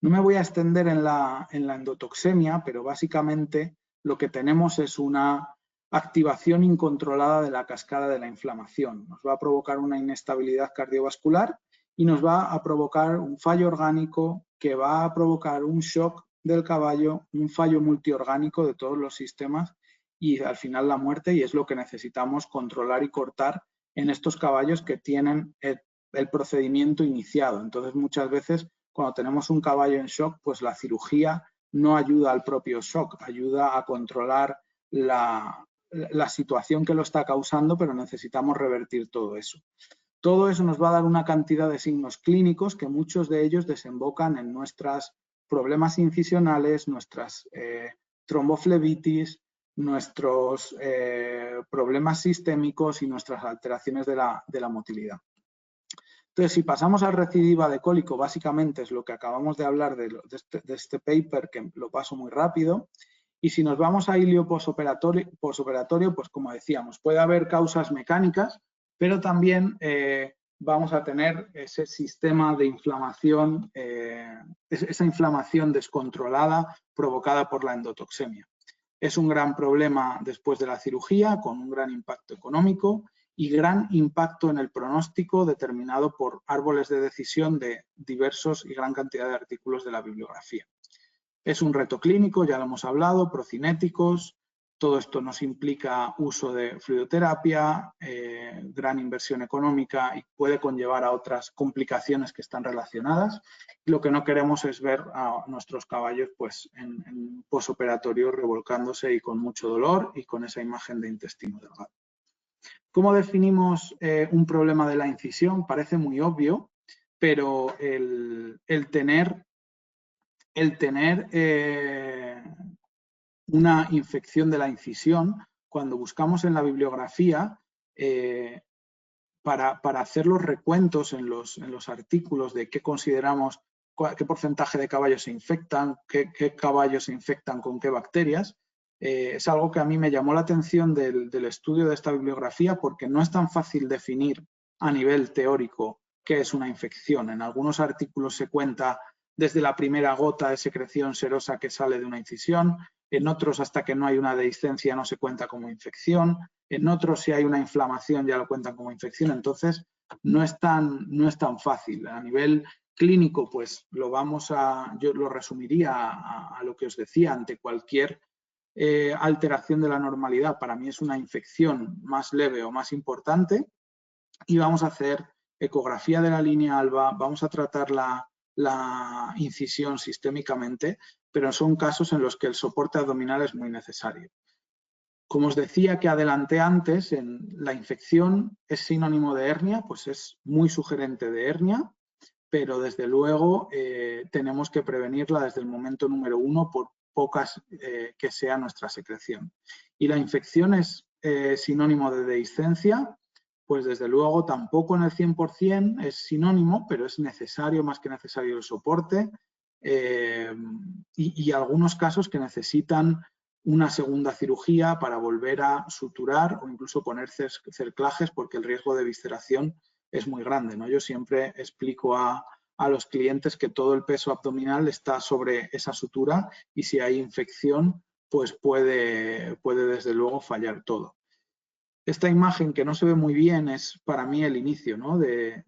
No me voy a extender en la endotoxemia, pero básicamente lo que tenemos es una activación incontrolada de la cascada de la inflamación. Nos va a provocar una inestabilidad cardiovascular y nos va a provocar un fallo orgánico que va a provocar un shock del caballo, un fallo multiorgánico de todos los sistemas y al final la muerte, y es lo que necesitamos controlar y cortar en estos caballos que tienen el procedimiento iniciado. Entonces muchas veces cuando tenemos un caballo en shock, pues la cirugía no ayuda al propio shock, ayuda a controlar la situación que lo está causando, pero necesitamos revertir todo eso. Todo eso nos va a dar una cantidad de signos clínicos que muchos de ellos desembocan en nuestros problemas incisionales, nuestras tromboflebitis, nuestros problemas sistémicos y nuestras alteraciones de la motilidad. Entonces, si pasamos al recidiva de cólico, básicamente es lo que acabamos de hablar de este paper, que lo paso muy rápido. Y si nos vamos a ilio posoperatorio, pues como decíamos, puede haber causas mecánicas, pero también vamos a tener ese sistema de inflamación, esa inflamación descontrolada provocada por la endotoxemia. Es un gran problema después de la cirugía, con un gran impacto económico y gran impacto en el pronóstico determinado por árboles de decisión de diversos y gran cantidad de artículos de la bibliografía. Es un reto clínico, ya lo hemos hablado, procinéticos, todo esto nos implica uso de fluidoterapia, gran inversión económica y puede conllevar a otras complicaciones que están relacionadas. Lo que no queremos es ver a nuestros caballos pues, en posoperatorio revolcándose y con mucho dolor y con esa imagen de intestino delgado. ¿Cómo definimos un problema de la incisión? Parece muy obvio, pero el tener una infección de la incisión, cuando buscamos en la bibliografía, para hacer los recuentos en los artículos de qué consideramos qué porcentaje de caballos se infectan, qué caballos se infectan con qué bacterias. Es algo que a mí me llamó la atención del estudio de esta bibliografía, porque no es tan fácil definir a nivel teórico qué es una infección. En algunos artículos se cuenta desde la primera gota de secreción serosa que sale de una incisión, en otros hasta que no hay una dehiscencia no se cuenta como infección, en otros si hay una inflamación ya lo cuentan como infección. Entonces no es tan fácil. A nivel clínico, pues yo lo resumiría a lo que os decía: ante cualquier alteración de la normalidad, para mí es una infección más leve o más importante, y vamos a hacer ecografía de la línea alba, vamos a tratar la incisión sistémicamente, pero son casos en los que el soporte abdominal es muy necesario. Como os decía que adelanté antes, la infección es sinónimo de hernia, pues es muy sugerente de hernia, pero desde luego tenemos que prevenirla desde el momento número 1, por pocas que sea nuestra secreción. Y la infección es sinónimo de dehiscencia, pues desde luego tampoco en el 100% es sinónimo, pero es necesario, más que necesario, el soporte, y algunos casos que necesitan una segunda cirugía para volver a suturar o incluso poner cerclajes, porque el riesgo de visceración es muy grande, ¿no? Yo siempre explico a los clientes que todo el peso abdominal está sobre esa sutura, y si hay infección, pues puede desde luego fallar todo. Esta imagen, que no se ve muy bien, es para mí el inicio, ¿no? de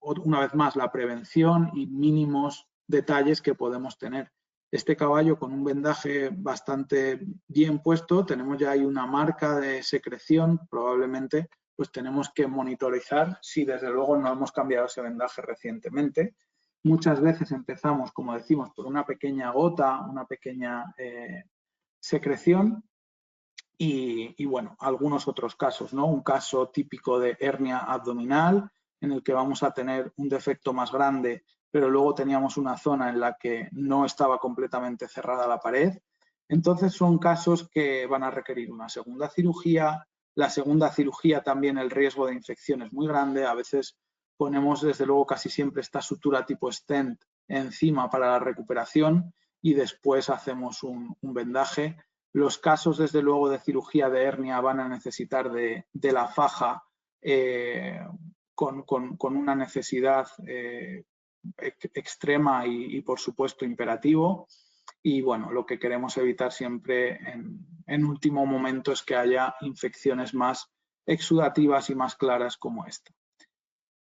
una vez más, la prevención y mínimos detalles que podemos tener. Este caballo, con un vendaje bastante bien puesto, tenemos ya ahí una marca de secreción. Probablemente pues tenemos que monitorizar si desde luego no hemos cambiado ese vendaje recientemente. Muchas veces empezamos, como decimos, por una pequeña gota, una pequeña secreción, y bueno, algunos otros casos, ¿no? Un caso típico de hernia abdominal, en el que vamos a tener un defecto más grande, pero luego teníamos una zona en la que no estaba completamente cerrada la pared. Entonces son casos que van a requerir una segunda cirugía. La segunda cirugía también, el riesgo de infección es muy grande. A veces ponemos, desde luego casi siempre, esta sutura tipo stent encima para la recuperación, y después hacemos un vendaje. Los casos, desde luego, de cirugía de hernia van a necesitar de la faja con una necesidad extrema y, por supuesto, imperativo. Y bueno, lo que queremos evitar siempre en último momento es que haya infecciones más exudativas y más claras como esta.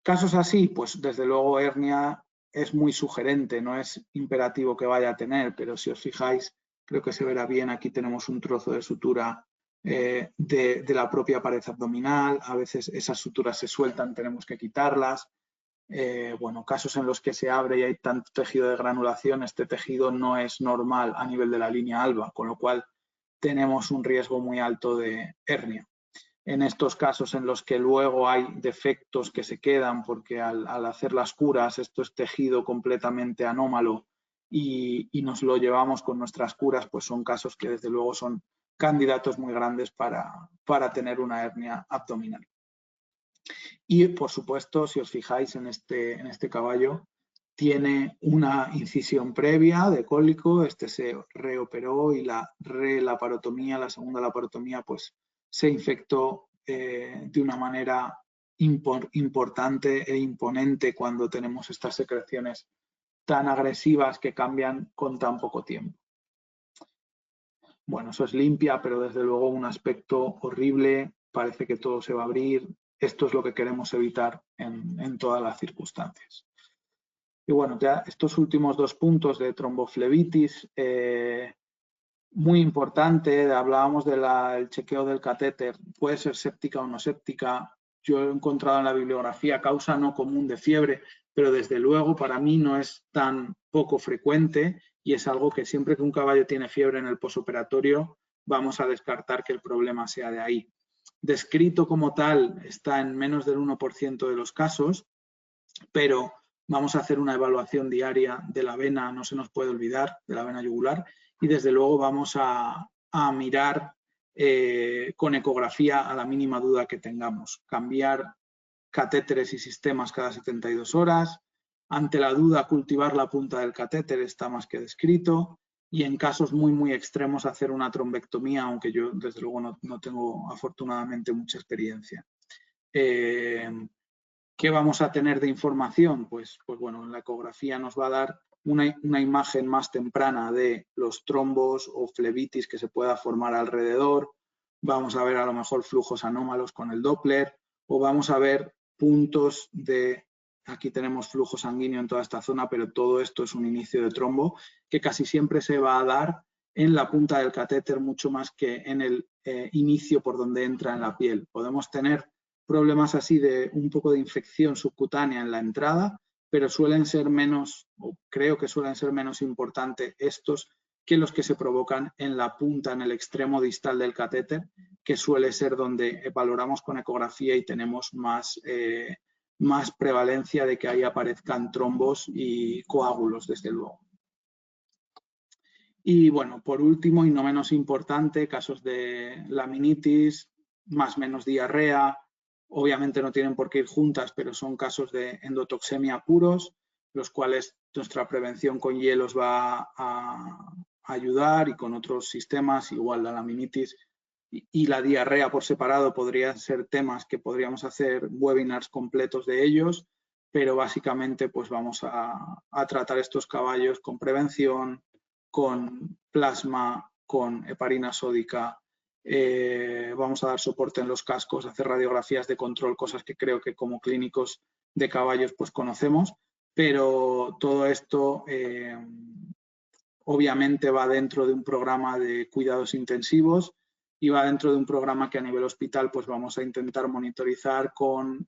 Casos así, pues desde luego hernia es muy sugerente, no es imperativo que vaya a tener, pero si os fijáis, creo que se verá bien, aquí tenemos un trozo de sutura de la propia pared abdominal. A veces esas suturas se sueltan, tenemos que quitarlas. Bueno, casos en los que se abre y hay tanto tejido de granulación, este tejido no es normal a nivel de la línea alba, con lo cual tenemos un riesgo muy alto de hernia. En estos casos en los que luego hay defectos que se quedan porque al hacer las curas esto es tejido completamente anómalo y nos lo llevamos con nuestras curas, pues son casos que desde luego son candidatos muy grandes para tener una hernia abdominal. Y por supuesto, si os fijáis en este caballo, tiene una incisión previa de cólico, este se reoperó, y la relaparotomía, la segunda laparotomía, pues se infectó de una manera importante e imponente cuando tenemos estas secreciones tan agresivas que cambian con tan poco tiempo. Bueno, eso es limpia, pero desde luego un aspecto horrible, parece que todo se va a abrir. Esto es lo que queremos evitar en todas las circunstancias. Y bueno, ya estos últimos dos puntos de tromboflebitis, muy importante. Hablábamos del chequeo del catéter, puede ser séptica o no séptica. Yo he encontrado en la bibliografía causa no común de fiebre, pero desde luego para mí no es tan poco frecuente, y es algo que siempre que un caballo tiene fiebre en el posoperatorio vamos a descartar que el problema sea de ahí. Descrito como tal está en menos del 1% de los casos, pero vamos a hacer una evaluación diaria de la vena, no se nos puede olvidar, de la vena yugular, y desde luego vamos a mirar con ecografía a la mínima duda que tengamos. Cambiar catéteres y sistemas cada 72 horas, Ante la duda, cultivar la punta del catéter está más que descrito. Y en casos muy extremos hacer una trombectomía, aunque yo desde luego no tengo afortunadamente mucha experiencia. ¿Qué vamos a tener de información? Pues bueno, la ecografía nos va a dar una imagen más temprana de los trombos o flebitis que se pueda formar alrededor. Vamos a ver a lo mejor flujos anómalos con el Doppler o vamos a ver puntos de... Aquí tenemos flujo sanguíneo en toda esta zona, pero todo esto es un inicio de trombo que casi siempre se va a dar en la punta del catéter mucho más que en el inicio por donde entra en la piel. Podemos tener problemas así de un poco de infección subcutánea en la entrada, pero suelen ser menos, o creo que suelen ser menos importantes estos que los que se provocan en la punta, en el extremo distal del catéter, que suele ser donde valoramos con ecografía y tenemos más prevalencia de que ahí aparezcan trombos y coágulos, desde luego. Y bueno, por último y no menos importante, casos de laminitis, más o menos diarrea, obviamente no tienen por qué ir juntas, pero son casos de endotoxemia puros, los cuales nuestra prevención con hielos va a ayudar y con otros sistemas, igual la laminitis y la diarrea por separado podrían ser temas que podríamos hacer webinars completos de ellos, pero básicamente pues vamos a tratar estos caballos con prevención, con plasma, con heparina sódica, vamos a dar soporte en los cascos, hacer radiografías de control, cosas que creo que como clínicos de caballos pues conocemos, pero todo esto obviamente va dentro de un programa de cuidados intensivos y va dentro de un programa que a nivel hospital pues vamos a intentar monitorizar con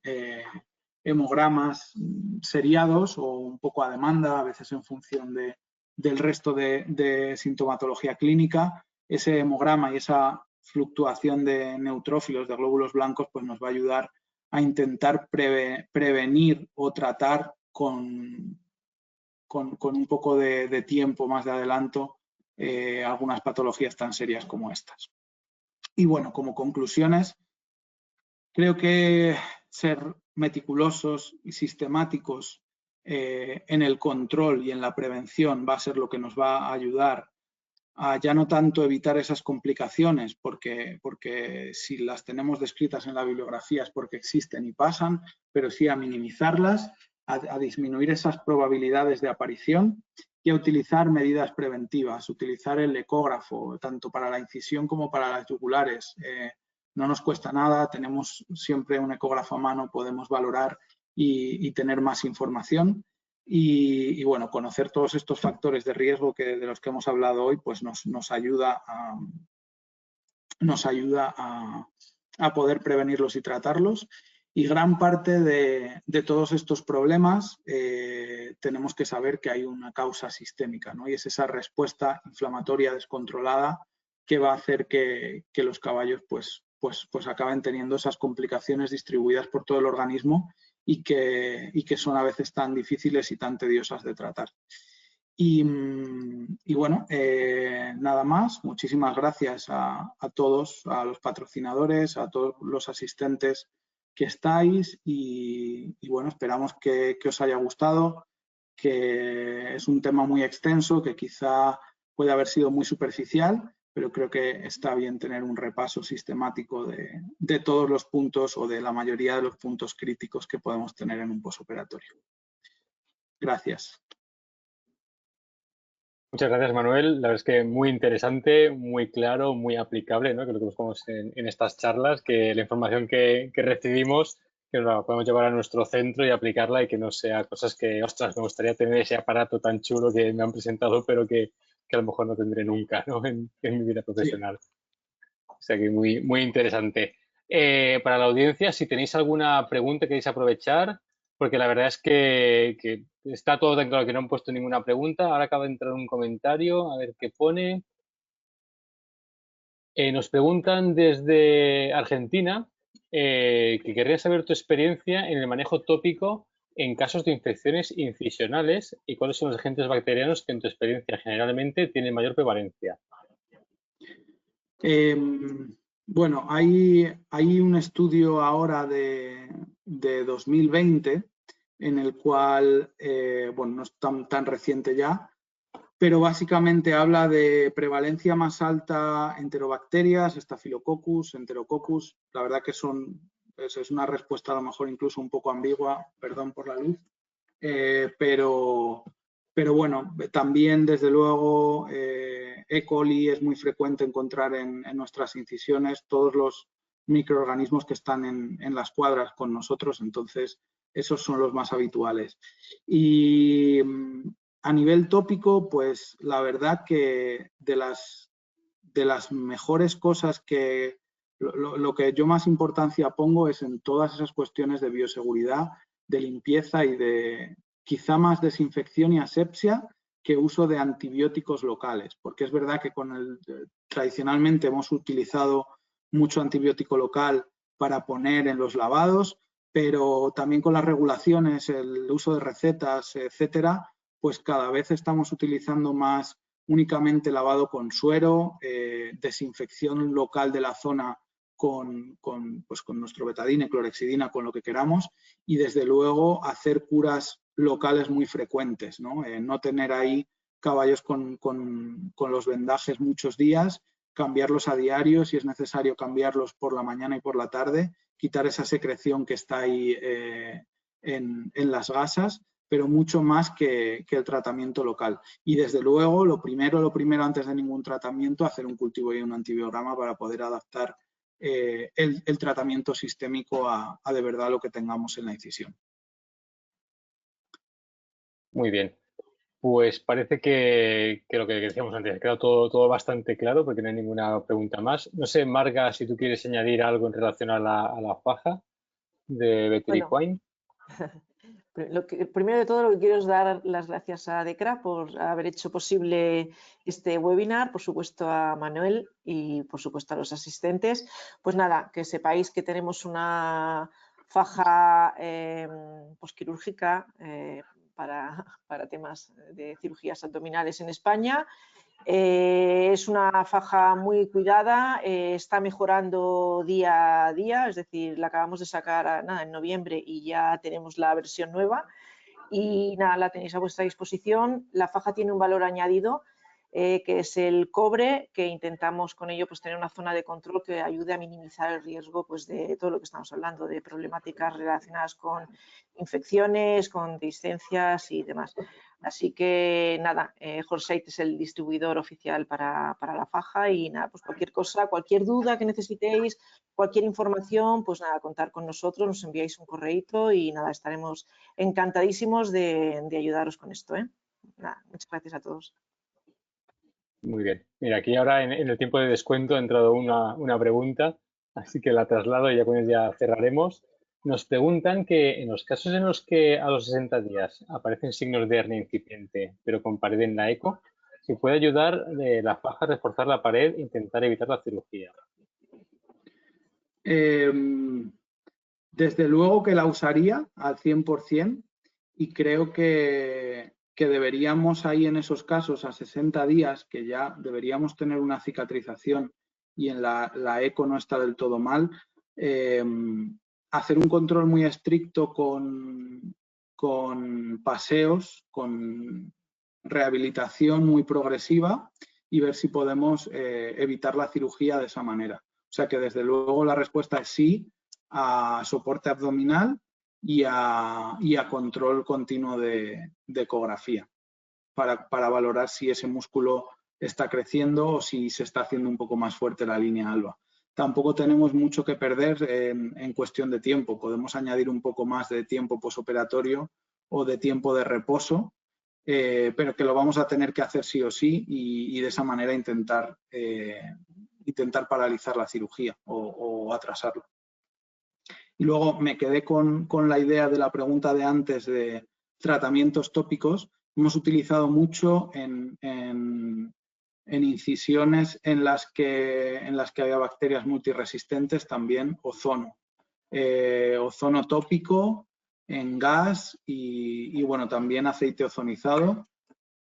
hemogramas seriados o un poco a demanda, a veces en función del resto de sintomatología clínica. Ese hemograma y esa fluctuación de neutrófilos, de glóbulos blancos, pues nos va a ayudar a intentar prevenir o tratar con un poco de tiempo más de adelanto algunas patologías tan serias como estas. Y bueno, como conclusiones, creo que ser meticulosos y sistemáticos en el control y en la prevención va a ser lo que nos va a ayudar a ya no tanto evitar esas complicaciones, porque si las tenemos descritas en la bibliografía es porque existen y pasan, pero sí a minimizarlas, a disminuir esas probabilidades de aparición y a utilizar medidas preventivas, utilizar el ecógrafo, tanto para la incisión como para las yugulares. No nos cuesta nada, tenemos siempre un ecógrafo a mano, podemos valorar y tener más información. Y bueno, conocer todos estos factores de riesgo de los que hemos hablado hoy, pues nos ayuda a poder prevenirlos y tratarlos. Y gran parte de todos estos problemas tenemos que saber que hay una causa sistémica, ¿no? Y es esa respuesta inflamatoria descontrolada que va a hacer que los caballos pues acaben teniendo esas complicaciones distribuidas por todo el organismo y que son a veces tan difíciles y tan tediosas de tratar. Y bueno, nada más. Muchísimas gracias a todos, a los patrocinadores, a todos los asistentes que estáis y bueno, esperamos que os haya gustado, que es un tema muy extenso, que quizá puede haber sido muy superficial, pero creo que está bien tener un repaso sistemático de todos los puntos o de la mayoría de los puntos críticos que podemos tener en un posoperatorio. Gracias. Muchas gracias, Manuel. La verdad es que muy interesante, muy claro, muy aplicable, ¿no? Que lo que buscamos en estas charlas, que la información que recibimos, que nos la podemos llevar a nuestro centro y aplicarla y que no sea cosas que, ostras, me gustaría tener ese aparato tan chulo que me han presentado, pero que a lo mejor no tendré nunca, ¿no? en mi vida profesional. Sí. O sea que muy interesante. Para la audiencia, si tenéis alguna pregunta que queréis aprovechar, porque la verdad es que está todo tan claro que no han puesto ninguna pregunta. Ahora acaba de entrar un comentario, a ver qué pone. Nos preguntan desde Argentina que querrían saber tu experiencia en el manejo tópico en casos de infecciones incisionales y cuáles son los agentes bacterianos que en tu experiencia generalmente tienen mayor prevalencia. Bueno, hay un estudio ahora de 2020 en el cual, bueno, no es tan reciente ya, pero básicamente habla de prevalencia más alta enterobacterias, Staphylococcus, Enterococcus. La verdad que es una respuesta a lo mejor incluso un poco ambigua, perdón por la luz, pero bueno, también desde luego E. coli es muy frecuente encontrar en nuestras incisiones, todos los microorganismos que están en las cuadras con nosotros, entonces esos son los más habituales. Y a nivel tópico, pues la verdad que de las mejores cosas que lo que yo más importancia pongo es en todas esas cuestiones de bioseguridad, de limpieza y de quizá más desinfección y asepsia que uso de antibióticos locales, porque es verdad que tradicionalmente hemos utilizado mucho antibiótico local para poner en los lavados, pero también con las regulaciones, el uso de recetas, etcétera, pues cada vez estamos utilizando más únicamente lavado con suero, desinfección local de la zona con nuestro betadine, clorexidina, con lo que queramos, y desde luego hacer curas locales muy frecuentes, ¿no? No tener ahí caballos con los vendajes muchos días, cambiarlos a diario, si es necesario cambiarlos por la mañana y por la tarde, quitar esa secreción que está ahí en las gasas, pero mucho más que el tratamiento local. Y desde luego, lo primero antes de ningún tratamiento, hacer un cultivo y un antibiograma para poder adaptar el tratamiento sistémico a de verdad lo que tengamos en la incisión. Muy bien. Pues parece que lo que decíamos antes ha quedado todo bastante claro porque no hay ninguna pregunta más. No sé, Marga, si tú quieres añadir algo en relación a la faja de Beteriquine. Primero de todo, lo que quiero es dar las gracias a DECRA por haber hecho posible este webinar, por supuesto a Manuel y por supuesto a los asistentes. Pues nada, que sepáis que tenemos una faja posquirúrgica para temas de cirugías abdominales en España. Es una faja muy cuidada, está mejorando día a día, es decir, la acabamos de sacar en noviembre y ya tenemos la versión nueva y nada, la tenéis a vuestra disposición. La faja tiene un valor añadido que es el cobre, que intentamos con ello pues tener una zona de control que ayude a minimizar el riesgo pues de todo lo que estamos hablando, de problemáticas relacionadas con infecciones, con discencias y demás. Así que nada, Horsight es el distribuidor oficial para la faja y nada, pues cualquier cosa, cualquier duda que necesitéis, cualquier información, pues nada, contar con nosotros, nos enviáis un correíto y nada, estaremos encantadísimos de ayudaros con esto. Nada, muchas gracias a todos. Muy bien. Mira, aquí ahora en el tiempo de descuento ha entrado una pregunta, así que la traslado y ya con ella cerraremos. Nos preguntan que en los casos en los que a los 60 días aparecen signos de hernia incipiente, pero con pared en la eco, ¿se puede ayudar la faja a reforzar la pared e intentar evitar la cirugía? Desde luego que la usaría al 100% y creo que deberíamos ahí en esos casos a 60 días, que ya deberíamos tener una cicatrización y en la eco no está del todo mal, hacer un control muy estricto con paseos, con rehabilitación muy progresiva y ver si podemos evitar la cirugía de esa manera. O sea que desde luego la respuesta es sí a soporte abdominal y a control continuo de ecografía para valorar si ese músculo está creciendo o si se está haciendo un poco más fuerte la línea alba. Tampoco tenemos mucho que perder en cuestión de tiempo. Podemos añadir un poco más de tiempo posoperatorio o de tiempo de reposo, pero que lo vamos a tener que hacer sí o sí y de esa manera intentar paralizar la cirugía o atrasarla. Y luego me quedé con la idea de la pregunta de antes de tratamientos tópicos. Hemos utilizado mucho en incisiones en las que había bacterias multiresistentes también ozono. Ozono tópico en gas y bueno, también aceite ozonizado,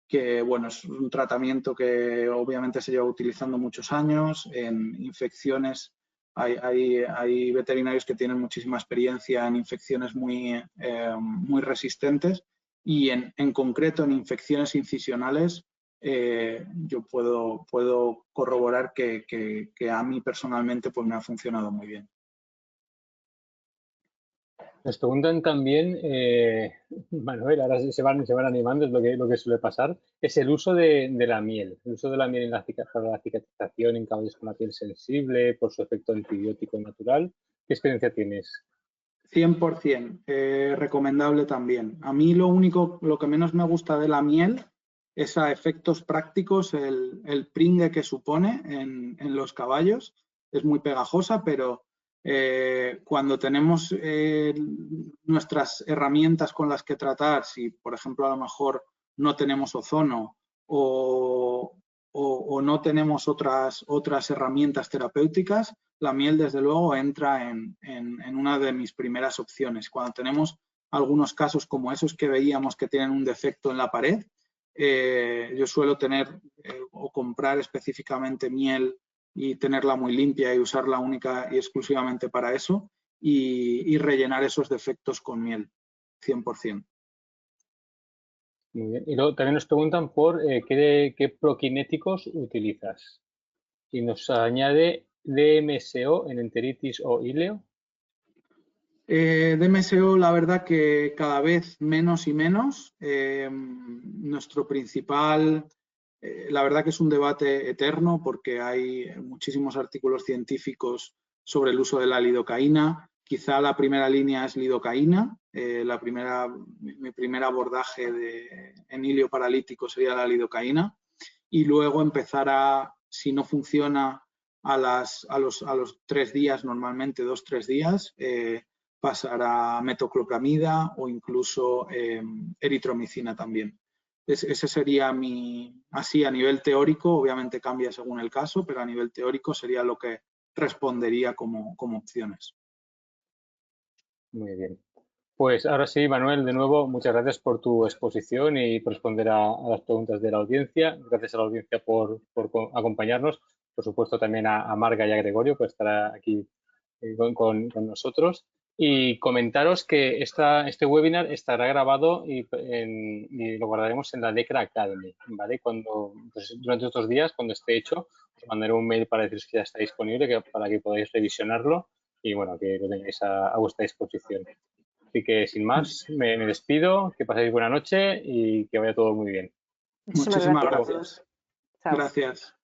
que bueno, es un tratamiento que obviamente se lleva utilizando muchos años en infecciones Hay veterinarios que tienen muchísima experiencia en infecciones muy resistentes y en concreto en infecciones incisionales yo puedo corroborar que a mí personalmente pues me ha funcionado muy bien. Nos preguntan también, Manuel, ahora se van animando, es lo que suele pasar, es el uso de la miel. El uso de la miel en para la cicatrización en caballos con la piel sensible, por su efecto antibiótico natural. ¿Qué experiencia tienes? 100%, recomendable también. A mí lo que menos me gusta de la miel es a efectos prácticos el pringue que supone en los caballos. Es muy pegajosa, pero cuando tenemos nuestras herramientas con las que tratar, si por ejemplo a lo mejor no tenemos ozono o no tenemos otras herramientas terapéuticas, la miel desde luego entra en una de mis primeras opciones. Cuando tenemos algunos casos como esos que veíamos que tienen un defecto en la pared, yo suelo tener o comprar específicamente miel y tenerla muy limpia y usarla única y exclusivamente para eso y rellenar esos defectos con miel, 100%. Muy bien. Y luego también nos preguntan por qué prokinéticos utilizas. Y nos añade DMSO en enteritis o ileo. DMSO, la verdad que cada vez menos y menos. Nuestro principal, la verdad que es un debate eterno porque hay muchísimos artículos científicos sobre el uso de la lidocaína. Quizá la primera línea es lidocaína. Mi primer abordaje en ilio paralítico sería la lidocaína. Y luego empezar si no funciona a los 3 días, normalmente 2-3 días, pasar a metoclopramida o incluso eritromicina también. Ese sería así a nivel teórico, obviamente cambia según el caso, pero a nivel teórico sería lo que respondería como opciones. Muy bien. Pues ahora sí, Manuel, de nuevo, muchas gracias por tu exposición y por responder a las preguntas de la audiencia. Gracias a la audiencia por acompañarnos. Por supuesto, también a Marga y a Gregorio por estar aquí con nosotros. Y comentaros que este webinar estará grabado y lo guardaremos en la DECRA Academy, ¿vale? Durante estos días, cuando esté hecho, os mandaré un mail para deciros que ya está disponible, para que podáis revisionarlo y, bueno, que lo tengáis a vuestra disposición. Así que, sin más, me despido, que paséis buena noche y que vaya todo muy bien. Muchísimas gracias. Chao. Gracias.